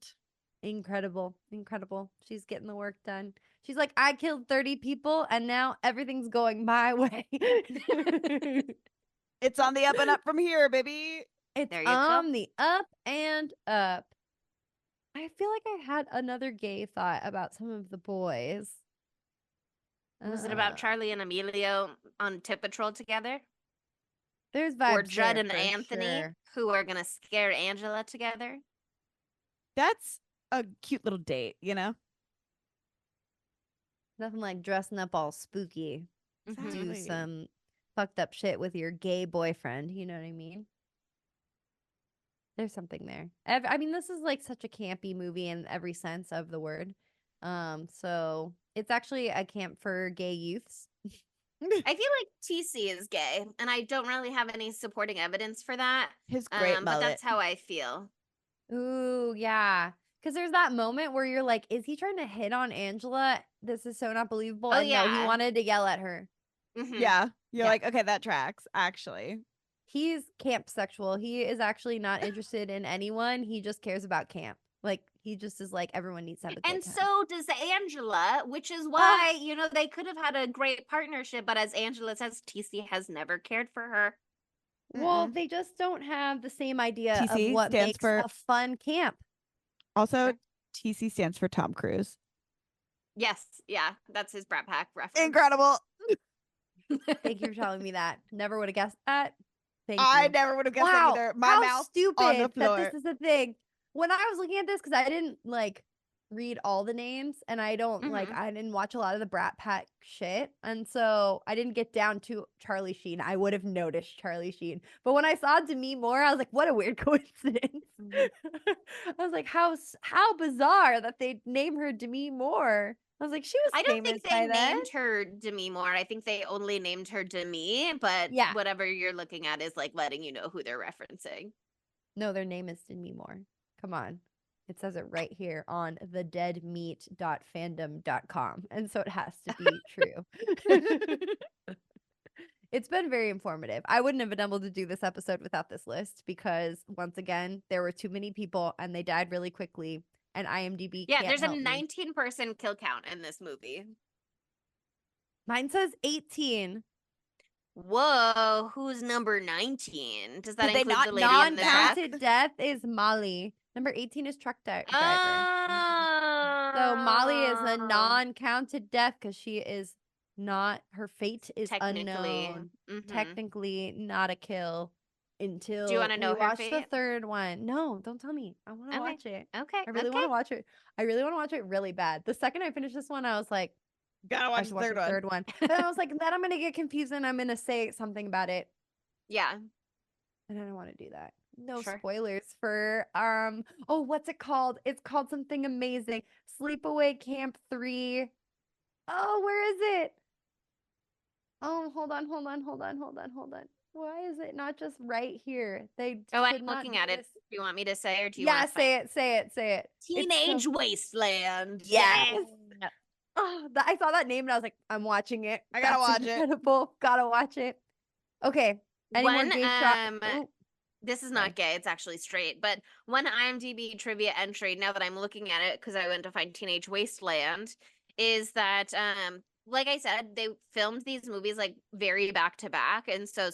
Incredible. Incredible. She's getting the work done. She's like, I killed 30 people and now everything's going my way. It's on the up and up from here, baby. It's There you go. on the up and up. I feel like I had another gay thought about some of the boys. Was it about Charlie and Emilio on Tit Patrol together? There's vibes Or Judd there and for Anthony, sure. who are going to scare Angela together? That's a cute little date, you know? Nothing like dressing up all spooky. Do Exactly. some fucked up shit with your gay boyfriend. You know what I mean? There's something there. I mean, this is like such a campy movie in every sense of the word. So it's actually a camp for gay youths. I feel like TC is gay, and I don't really have any supporting evidence for that. His great But mullet. that's how I feel. Ooh, yeah. Because there's that moment where you're like, is he trying to hit on Angela? This is so not believable. Oh, And no, he yeah. wanted to yell at her. Mhm. Yeah. You're Yeah. like, okay, that tracks, actually. He's camp sexual. He is actually not interested in anyone. He just cares about camp. Like, he just is like, everyone needs to have a good And time. so does Angela, which is why, you know, they could have had a great partnership, but as Angela says, TC has never cared for her. Well, they just don't have the same idea of TC what stands makes for- a fun camp. Also, TC stands for Tom Cruise. Yes, yeah, that's his Brat Pack reference. Incredible. Thank you for telling me that. Never would have guessed that. Thank I you. never would have guessed Wow, that either. My how mouth stupid on the that floor. this is a thing. When I was looking at this, because I didn't like read all the names, and I don't like Mhm. I didn't watch a lot of the Brat Pack shit, and so I didn't get down to Charlie Sheen. I would have noticed Charlie Sheen, but when I saw Demi Moore, I was like, what a weird coincidence. Mhm. I was like, how bizarre that they name her Demi Moore. I was like, she was I don't famous think by they then. named her Demi Moore. I think they only named her Demi, but Yeah. whatever you're looking at is like letting you know who they're referencing. No, their name is Demi Moore. Come on. It says it right here on thedeadmeat.fandom.com. And so it has to be true. It's been very informative. I wouldn't have been able to do this episode without this list because, once again, there were too many people and they died really quickly. And IMDb Yeah, can't there's a help me. 19-person kill count in this movie. Mine says 18. Whoa, who's number 19? Does that Did they include not the lady in the truck? Non-counted death is Molly. Number 18 is truck driver. Oh. So Molly is a non-counted death because she is not, her fate is Technically. unknown. Mhm. Technically not a kill until Do you wanna know we her watch the fate? third one. No, don't tell me. I want to Okay. watch it. Okay. I really want to watch it. I really want to watch it really bad. The second I finished this one, I was like, Gotta I watch should the watch third the one. third one. But then I was like, then I'm going to get confused and I'm going to say something about it. Yeah. And I don't want to do that. No Sure. spoilers for oh, what's it called? It's called something amazing. Sleepaway Camp 3. Oh, where is it? Oh, hold on. Why is it not just right here? They Oh, should I'm not looking do at it. this. Do you want me to say, or do you Yeah, want to say it. It's Teenage so... Wasteland. Yes. Oh, I saw that name and I was like, I'm watching it. I gotta watch it. Incredible. Gotta watch it. Okay. Any more One, gay shot? Oh, this is sorry. not gay, it's actually straight, but one IMDb trivia entry, now that I'm looking at it, because I went to find Teenage Wasteland, is that, like I said, they filmed these movies like very back to back, and so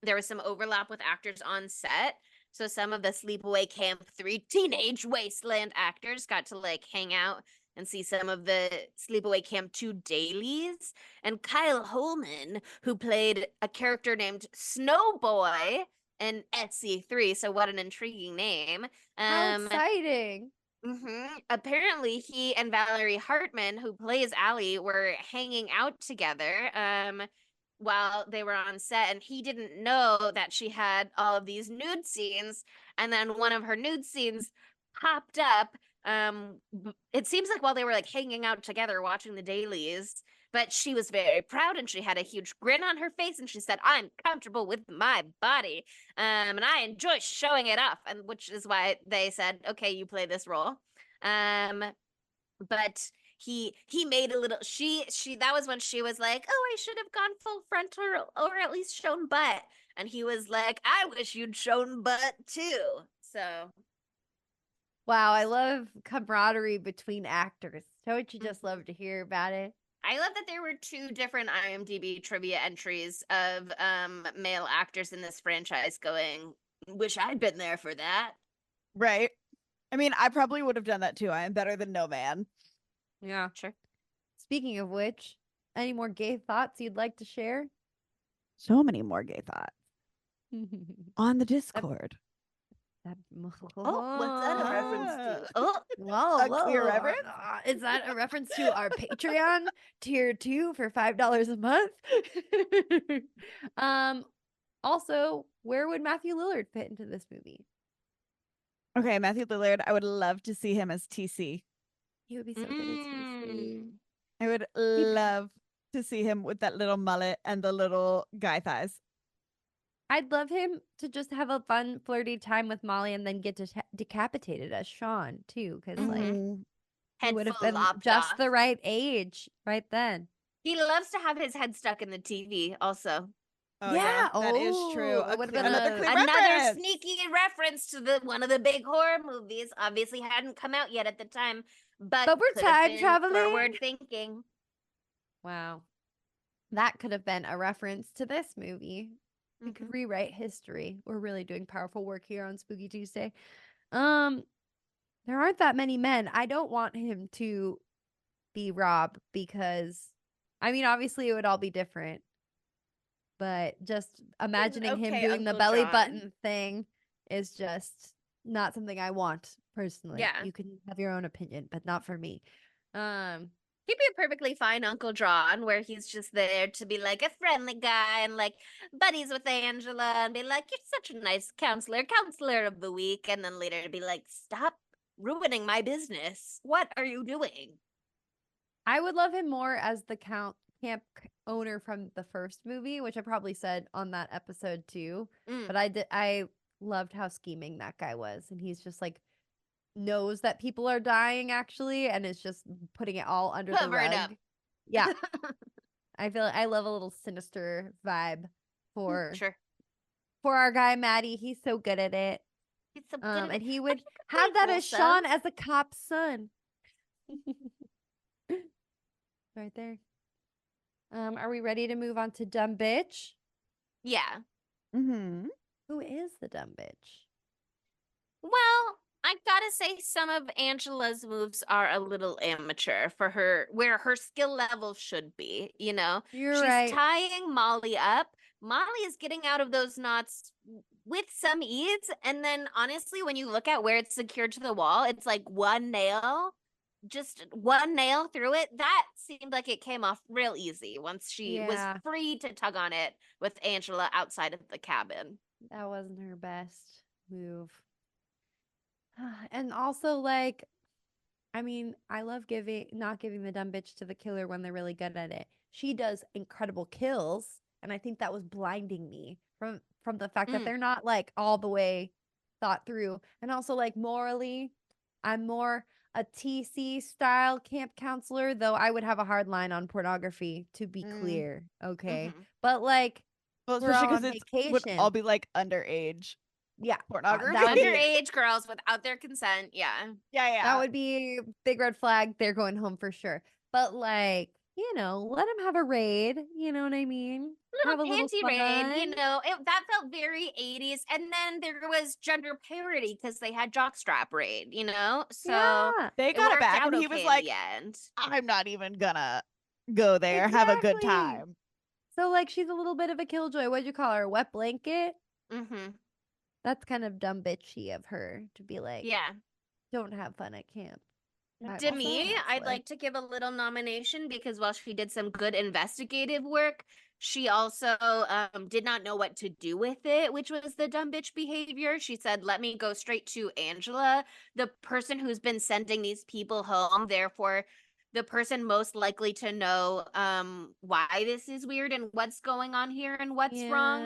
there was some overlap with actors on set. So some of the Sleepaway Camp 3 Teenage Wasteland actors got to like hang out and see some of the Sleepaway Camp 2 dailies. And Kyle Holman, who played a character named Snowboy in SC3, so what an intriguing name. How exciting. Apparently, he and Valerie Hartman, who plays Allie, were hanging out together while they were on set, and he didn't know that she had all of these nude scenes. And then one of her nude scenes popped up. It seems like while they were like hanging out together watching the dailies, but she was very proud and she had a huge grin on her face and she said, I'm comfortable with my body. And I enjoy showing it off. And which is why they said, okay, you play this role. But he made a little she that was when she was like, oh, I should have gone full frontal or at least shown butt. And he was like, I wish you'd shown butt too. So wow, I love camaraderie between actors. Don't you just love to hear about it? I love that there were 2 different IMDb trivia entries of male actors in this franchise going, wish I'd been there for that. Right. I mean, I probably would have done that too. I am better than no man. Yeah. Sure. Speaking of which, any more gay thoughts you'd like to share? So many more gay thoughts on the Discord. Oh, what's that a reference to? Oh, whoa, A queer reference? Is that a reference to our Patreon tier 2 for $5 a month? Also, where would Matthew Lillard fit into this movie? Okay, Matthew Lillard. I would love to see him as TC. He would be so good as TC. I would love to see him with that little mullet and the little guy thighs. I'd love him to just have a fun, flirty time with Molly and then get decapitated as Sean, too, because like he head would have full been lopped just off. the right age right then. He loves to have his head stuck in the TV also. Oh, yeah, that is true. It would have been Another clear Another reference. sneaky reference to one of the big horror movies. Obviously hadn't come out yet at the time, but we're could have time been traveling. Forward thinking. Wow. That could have been a reference to this movie. We could rewrite history. We're really doing powerful work here on Spooky Tuesday. There aren't that many men. I don't want him to be Rob because, I mean, obviously it would all be different. But just imagining him doing the belly button thing is just not something I want personally. Yeah. You can have your own opinion, but not for me. He'd be a perfectly fine Uncle John, where he's just there to be like a friendly guy and like buddies with Angela and be like, you're such a nice counselor of the week. And then later to be like, stop ruining my business. What are you doing? I would love him more as the camp owner from the first movie, which I probably said on that episode too. But I loved how scheming that guy was. And he's just like knows that people are dying actually and is just putting it all under the Cover it rug. up. Yeah. I feel I love a little sinister vibe for Sure. our guy Maddie. He's so good at it. He's so good at And it. he I would think it's have pretty that as wholesome. Sean as a cop's son. Right there. Are we ready to move on to dumb bitch? Yeah. Mm-hmm. Who is the dumb bitch? Well, I gotta say some of Angela's moves are a little amateur for her, where her skill level should be, you know? You're She's right. tying Molly up. Molly is getting out of those knots with some ease. And then honestly, when you look at where it's secured to the wall, it's like one nail, just one nail through it. That seemed like it came off real easy once she was Yeah. free to tug on it with Angela outside of the cabin. That wasn't her best move. And also, like, I mean, I love not giving the dumb bitch to the killer when they're really good at it. She does incredible kills, and I think that was blinding me from the fact that Mm. they're not like all the way thought through. And also, like, morally, I'm more a TC style camp counselor, though I would have a hard line on pornography, to be clear. Okay. Mhm. But like, Well, we're especially all on because it would vacation. all be like underage Yeah. pornography. That would be Underage girls without their consent. Yeah. yeah. That would be big red flag. They're going home for sure. But like, let them have a raid. You know what I mean? Have a little Panty raid, fun. that felt very 80s. And then there was gender parity because they had jockstrap raid, So Yeah, They it got it worked back, out and he okay was in like, the end. I'm not even gonna go there. Have a good exactly. time. So like, she's a little bit of a killjoy. What'd you call her? A wet blanket? Mm-hmm. That's kind of dumb bitchy of her to be like, Yeah. don't have fun at camp. I'm To also a me, I'd counselor. like to give a little nomination because while she did some good investigative work, she also did not know what to do with it, which was the dumb bitch behavior. She said, let me go straight to Angela, the person who's been sending these people home, therefore the person most likely to know why this is weird and what's going on here and what's wrong.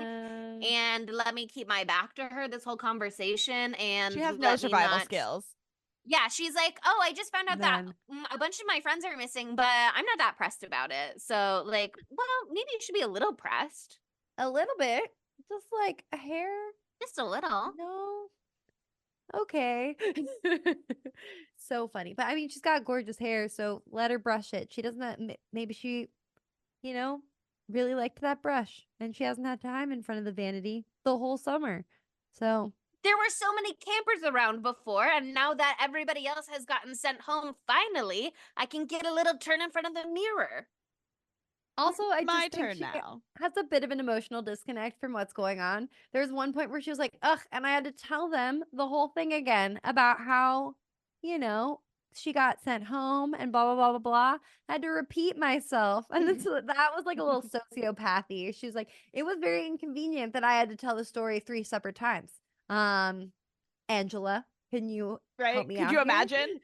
Yeah. And let me keep my back to her this whole conversation and She has no let me survival not skills. yeah, she's like, oh, I just found out that None. a bunch of my friends are missing, but I'm not that pressed about it. So, like, well, maybe you should be a little pressed. A little bit. Just like a hair. Just a little. No. Okay. So funny. But I mean, she's got gorgeous hair, so let her brush it. She doesn't maybe she, really liked that brush and she hasn't had time in front of the vanity the whole summer. So, There were so many campers around before, and now that everybody else has gotten sent home, finally, I can get a little turn in front of the mirror. also, I My just think turn she now. has a bit of an emotional disconnect from what's going on. There's one point where she was like, ugh, and I had to tell them the whole thing again about how, she got sent home and blah, blah, blah, blah, blah. I had to repeat myself. And that was like a little sociopathy. She was like, it was very inconvenient that I had to tell the story 3 separate times. Angela, can you help me Could out you here? imagine?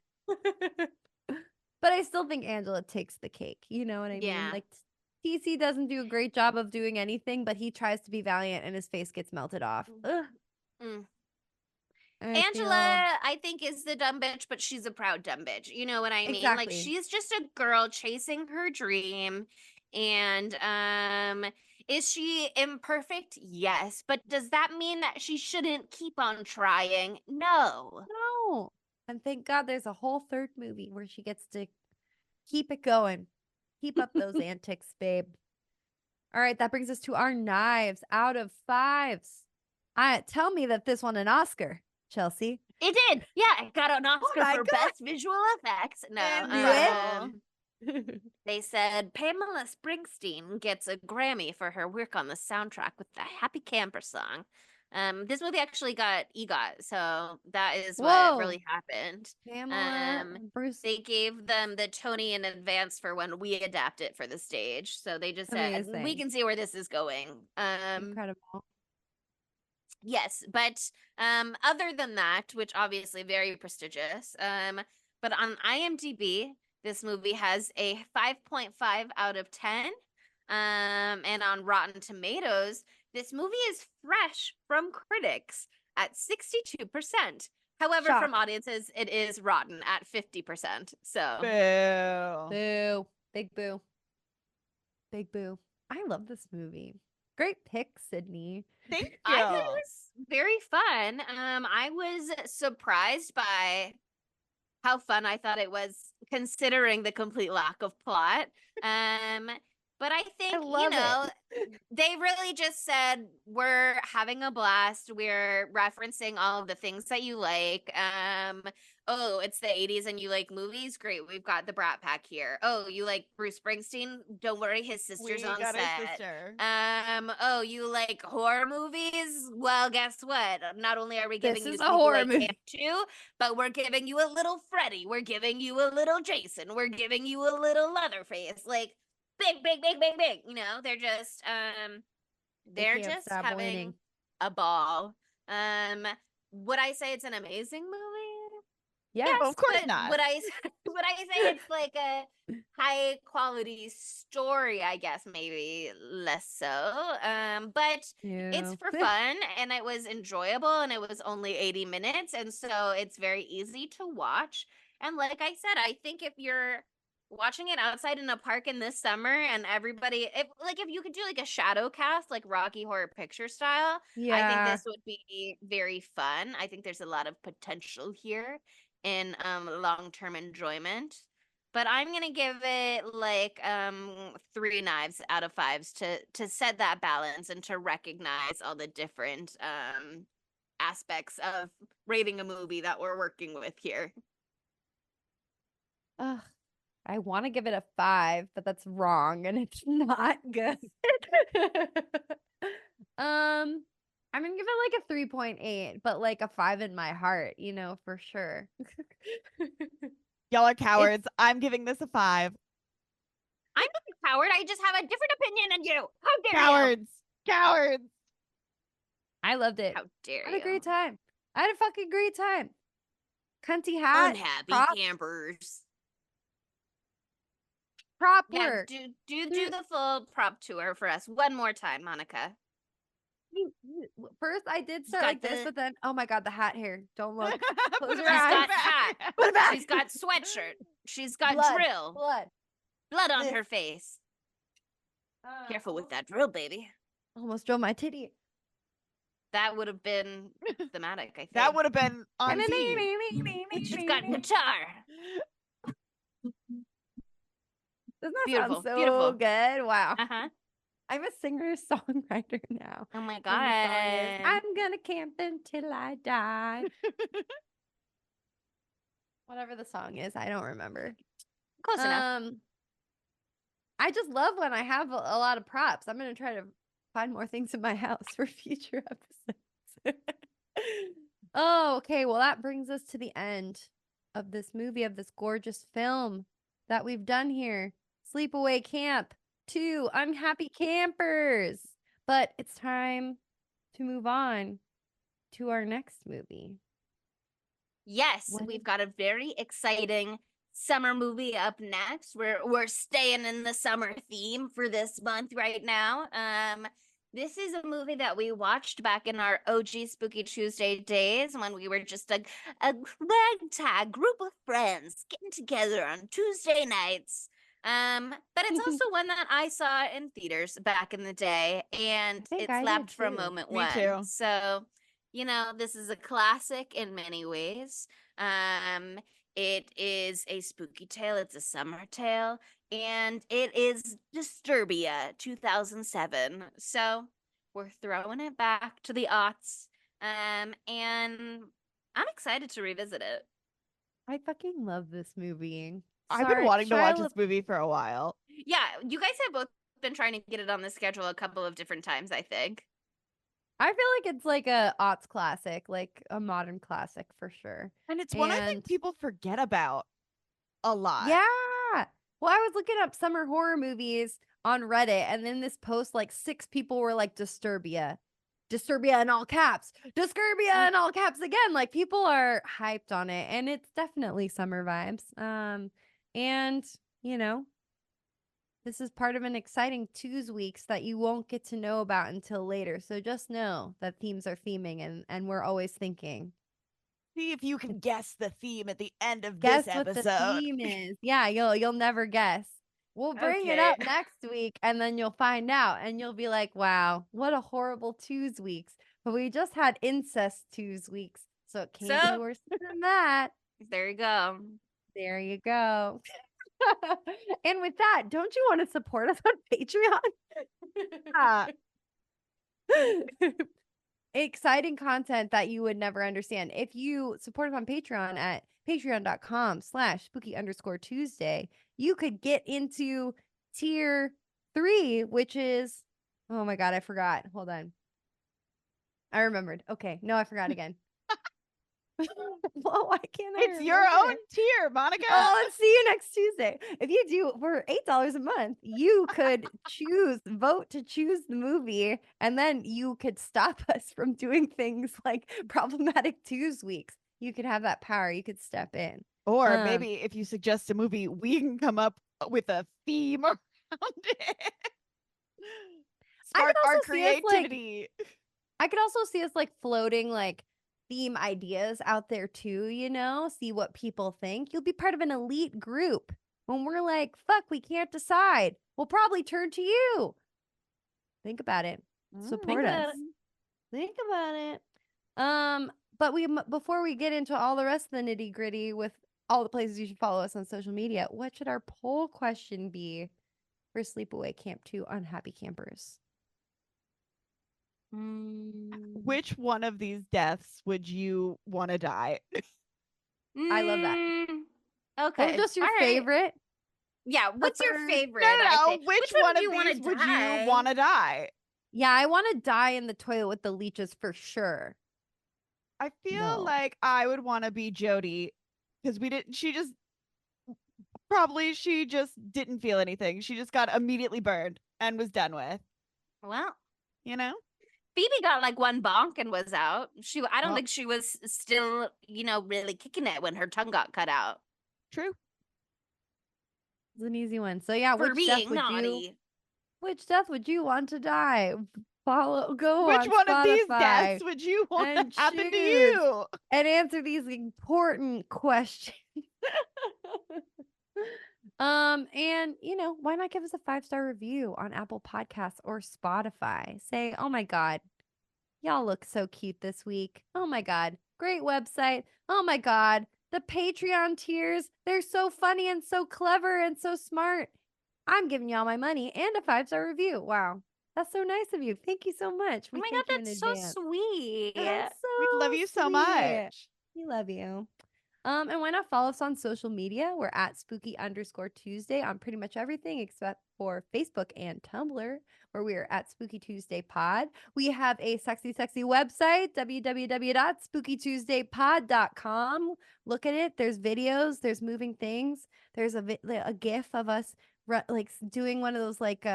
But I still think Angela takes the cake. You know what I Yeah. mean? Like, TC doesn't do a great job of doing anything, but he tries to be valiant and his face gets melted off. Ugh. Mm. I Angela, I think, is the dumb bitch, but she's a proud dumb bitch. You know what I mean? Like, Exactly. she's just a girl chasing her dream. And is she imperfect? Yes. But does that mean that she shouldn't keep on trying? No. No. And thank God there's a whole 3rd movie where she gets to keep it going. Keep up those antics, babe. All right, that brings us to our knives out of 5s. Tell me that this won an Oscar, Chelsea. It did. Yeah, it got an Oscar my for God. Best Visual Effects. No. They said Pamela Springsteen gets a Grammy for her work on the soundtrack with the Happy Camper song. This movie actually got EGOT, so that is what Whoa. really happened. Pamela, Bruce. They gave them the Tony in advance for when we adapt it for the stage. So they just said, we Amazing. can see where this is going. Incredible. Yes, but other than that, which obviously very prestigious, but on IMDb, this movie has a 5.5 out of 10. And on Rotten Tomatoes, this movie is fresh from critics at 62%, However, Shock. from audiences, it is rotten at 50%. So Boo. Boo. Big boo. Big boo. I love this movie. Great pick, Sydney. Thank you. I thought it was very fun. I was surprised by how fun I thought it was, considering the complete lack of plot. But I think, love they really just said, we're having a blast. We're referencing all of the things that you like. Oh, it's the 80s and you like movies? Great. We've got the Brat Pack here. Oh, you like Bruce Springsteen? Don't worry, his sister's We on got set. his sister. Oh, you like horror movies? Well, guess what? Not only are we giving This you is a horror Sleepaway movie. Camp 2, but we're giving you a little Freddy. We're giving you a little Jason. We're giving you a little Leatherface. Like, big, big, big, big, big. They're just they're can't just stop having winning. a ball. Would I say it's an amazing movie? Yeah. Yes, of course but not. Would I say it's like a high quality story? I guess maybe less so. But it's for fun and it was enjoyable and it was only 80 minutes, and so it's very easy to watch. And like I said, I think if you're watching it outside in a park in this summer and everybody, if you could do like a shadow cast, like Rocky Horror Picture style, I think this would be very fun. I think there's a lot of potential here in long-term enjoyment. But I'm gonna give it like 3 knives out of 5s to set that balance and to recognize all the different aspects of rating a movie that we're working with here. Ugh. I want to give it a 5, but that's wrong and it's not good. I'm gonna give it like a 3.8, but like a 5 in my heart, for sure. Y'all are cowards. I'm giving this a 5. I'm not a coward. I just have a different opinion than you. How dare you? Cowards. Cowards. I loved it. How dare I you? had a great time. I had a fucking great time. Cunty hat. Unhappy campers. Prop Yeah, work. do the full prop tour for us one more time, Monica. First, I did start got like this, the- but then, oh my god, the hat here. Don't look. Put Close it your back, eyes. put it back. Put it back. She's got sweatshirt. She's got Blood. drill. Blood. On This. her face. Careful with that drill, baby. Almost drove my titty. That would have been thematic, I think. That would have been on theme. She's got guitar. Doesn't that Beautiful, sound so beautiful. good? Wow. Uh-huh. I'm a singer-songwriter now. Oh my And the song is, god. I'm gonna camp until I die. Whatever the song is, I don't remember. Close enough. I just love when I have a lot of props. I'm gonna try to find more things in my house for future episodes. Oh, okay. Well, that brings us to the end of this movie, of this gorgeous film that we've done here. Sleepaway Camp 2, Unhappy Campers. But it's time to move on to our next movie. Yes, What we've got a very exciting summer movie up next. We're staying in the summer theme for this month right now. This is a movie that we watched back in our OG Spooky Tuesday days when we were just a ragtag group of friends getting together on Tuesday nights. But it's also one that I saw in theaters back in the day, and think it I did slapped for a too. moment Me one. too. So, this is a classic in many ways. It is a spooky tale. It's a summer tale, and it is Disturbia 2007. So we're throwing it back to the aughts, and I'm excited to revisit it. I fucking love this movie. I've been Sorry, wanting to watch Shia this movie for a while. Yeah, you guys have both been trying to get it on the schedule a couple of different times, I think. I feel like it's like a aughts classic, like a modern classic for sure. And it's one I think And- people forget about a lot. Yeah. Well, I was looking up summer horror movies on Reddit, and then this post, like 6 people were like Disturbia. Disturbia in all caps. Disturbia in all caps again. Like people are hyped on it, and it's definitely summer vibes. And this is part of an exciting 2 weeks that you won't get to know about until later. So just know that themes are theming, and we're always thinking See if you can guess the theme at the end of Guess this what episode. the theme is. Yeah, you'll never guess. We'll bring it up next week, and then you'll find out, and you'll be like, "Wow, what a horrible Tues weeks!" But we just had incest Tues weeks, so it can't be worse than that. There you go. There you go. And with that, don't you want to support us on Patreon? Exciting content that you would never understand. If you support us on Patreon at patreon.com/spooky_Tuesday, you could get into tier 3, which is, oh my God, I forgot. Hold on. I remembered. Okay. No, I forgot again. Well, why can't I It's your remember? own tier, Monica. Oh, let's see you next Tuesday. If you do for $8 a month, you could vote to choose the movie, and then you could stop us from doing things like problematic Tues weeks. You could have that power. You could step in. Or maybe if you suggest a movie, we can come up with a theme around it. Spark our creativity. I could also see us like floating like theme ideas out there too, see what people think. You'll be part of an elite group. When we're like, fuck, we can't decide, we'll probably turn to you. Think about it. Support us. Think about it. But before we get into all the rest of the nitty gritty with all the places you should follow us on social media, what should our poll question be for Sleepaway Camp 2 Unhappy Campers? Which one of these deaths would you want to die? I love that. Okay. Or just your favorite? Yeah. What's your favorite? No. Which one of these would you want to die? Yeah, I want to die in the toilet with the leeches for sure. I feel like I would want to be Jody because she just didn't feel anything. She just got immediately burned and was done with. Well, Phoebe got like one bonk and was out. I don't think she was still, really kicking it when her tongue got cut out. True. It's an easy one. So yeah, which death would you want to die? Which on one Spotify of these deaths would you want to happen to you? And answer these important questions. And why not give us a 5-star review on Apple Podcasts or Spotify? Say, oh my God, y'all look so cute this week. Oh my God, great website. Oh my God, the Patreon tiers, they're so funny and so clever and so smart. I'm giving y'all my money and a 5-star review. Wow. That's so nice of you. Thank you so much. Oh my God, that's so sweet. We love you so much. We love you. And why not follow us on social media? We're at spooky_Tuesday on pretty much everything except for Facebook and Tumblr, where we are at Spooky Tuesday Pod. We have a sexy website, www.spookytuesdaypod.com. Look at it. There's videos. There's moving things. There's a GIF of us like doing one of those like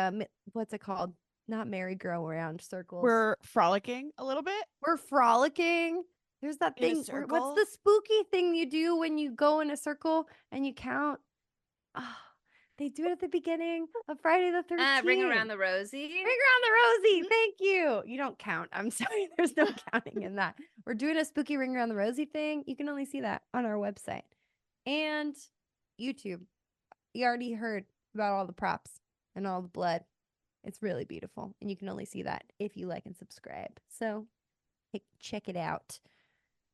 what's it called? Not merry-go-round circles. We're frolicking a little bit. We're frolicking. There's that thing. What's the spooky thing you do when you go in a circle and you count? Oh, they do it at the beginning of Friday the 13th. Ring around the Rosie. Ring around the Rosie. Thank you. You don't count. I'm sorry. There's no counting in that. We're doing a spooky ring around the Rosie thing. You can only see that on our website and YouTube. You already heard about all the props and all the blood. It's really beautiful. And you can only see that if you like and subscribe. So check it out.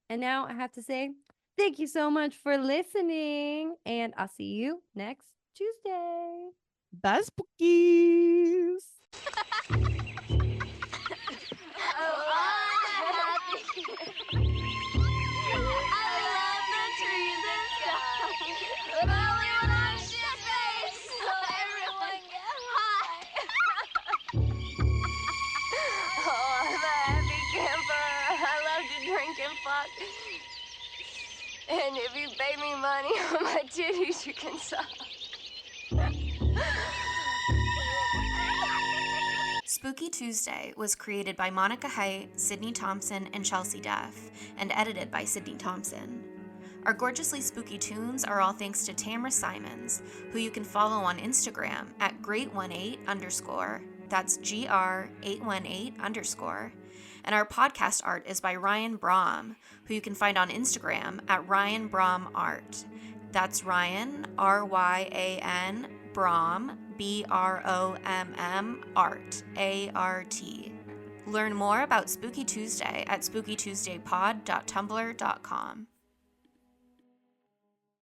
And now I have to say, thank you so much for listening. And I'll see you next Tuesday. Bye, spookies. And if you pay me money on my titties, you can suck. Spooky Tuesday was created by Monica Haidt, Sydney Thompson, and Chelsea Duff, and edited by Sydney Thompson. Our gorgeously spooky tunes are all thanks to Tamra Simons, who you can follow on Instagram at great18_. That's GR818_. And our podcast art is by Ryan Brom, who you can find on Instagram at Ryan Brom Art. That's Ryan, R-Y-A-N, Brom, B-R-O-M-M, Art, A-R-T. Learn more about Spooky Tuesday at spookytuesdaypod.tumblr.com.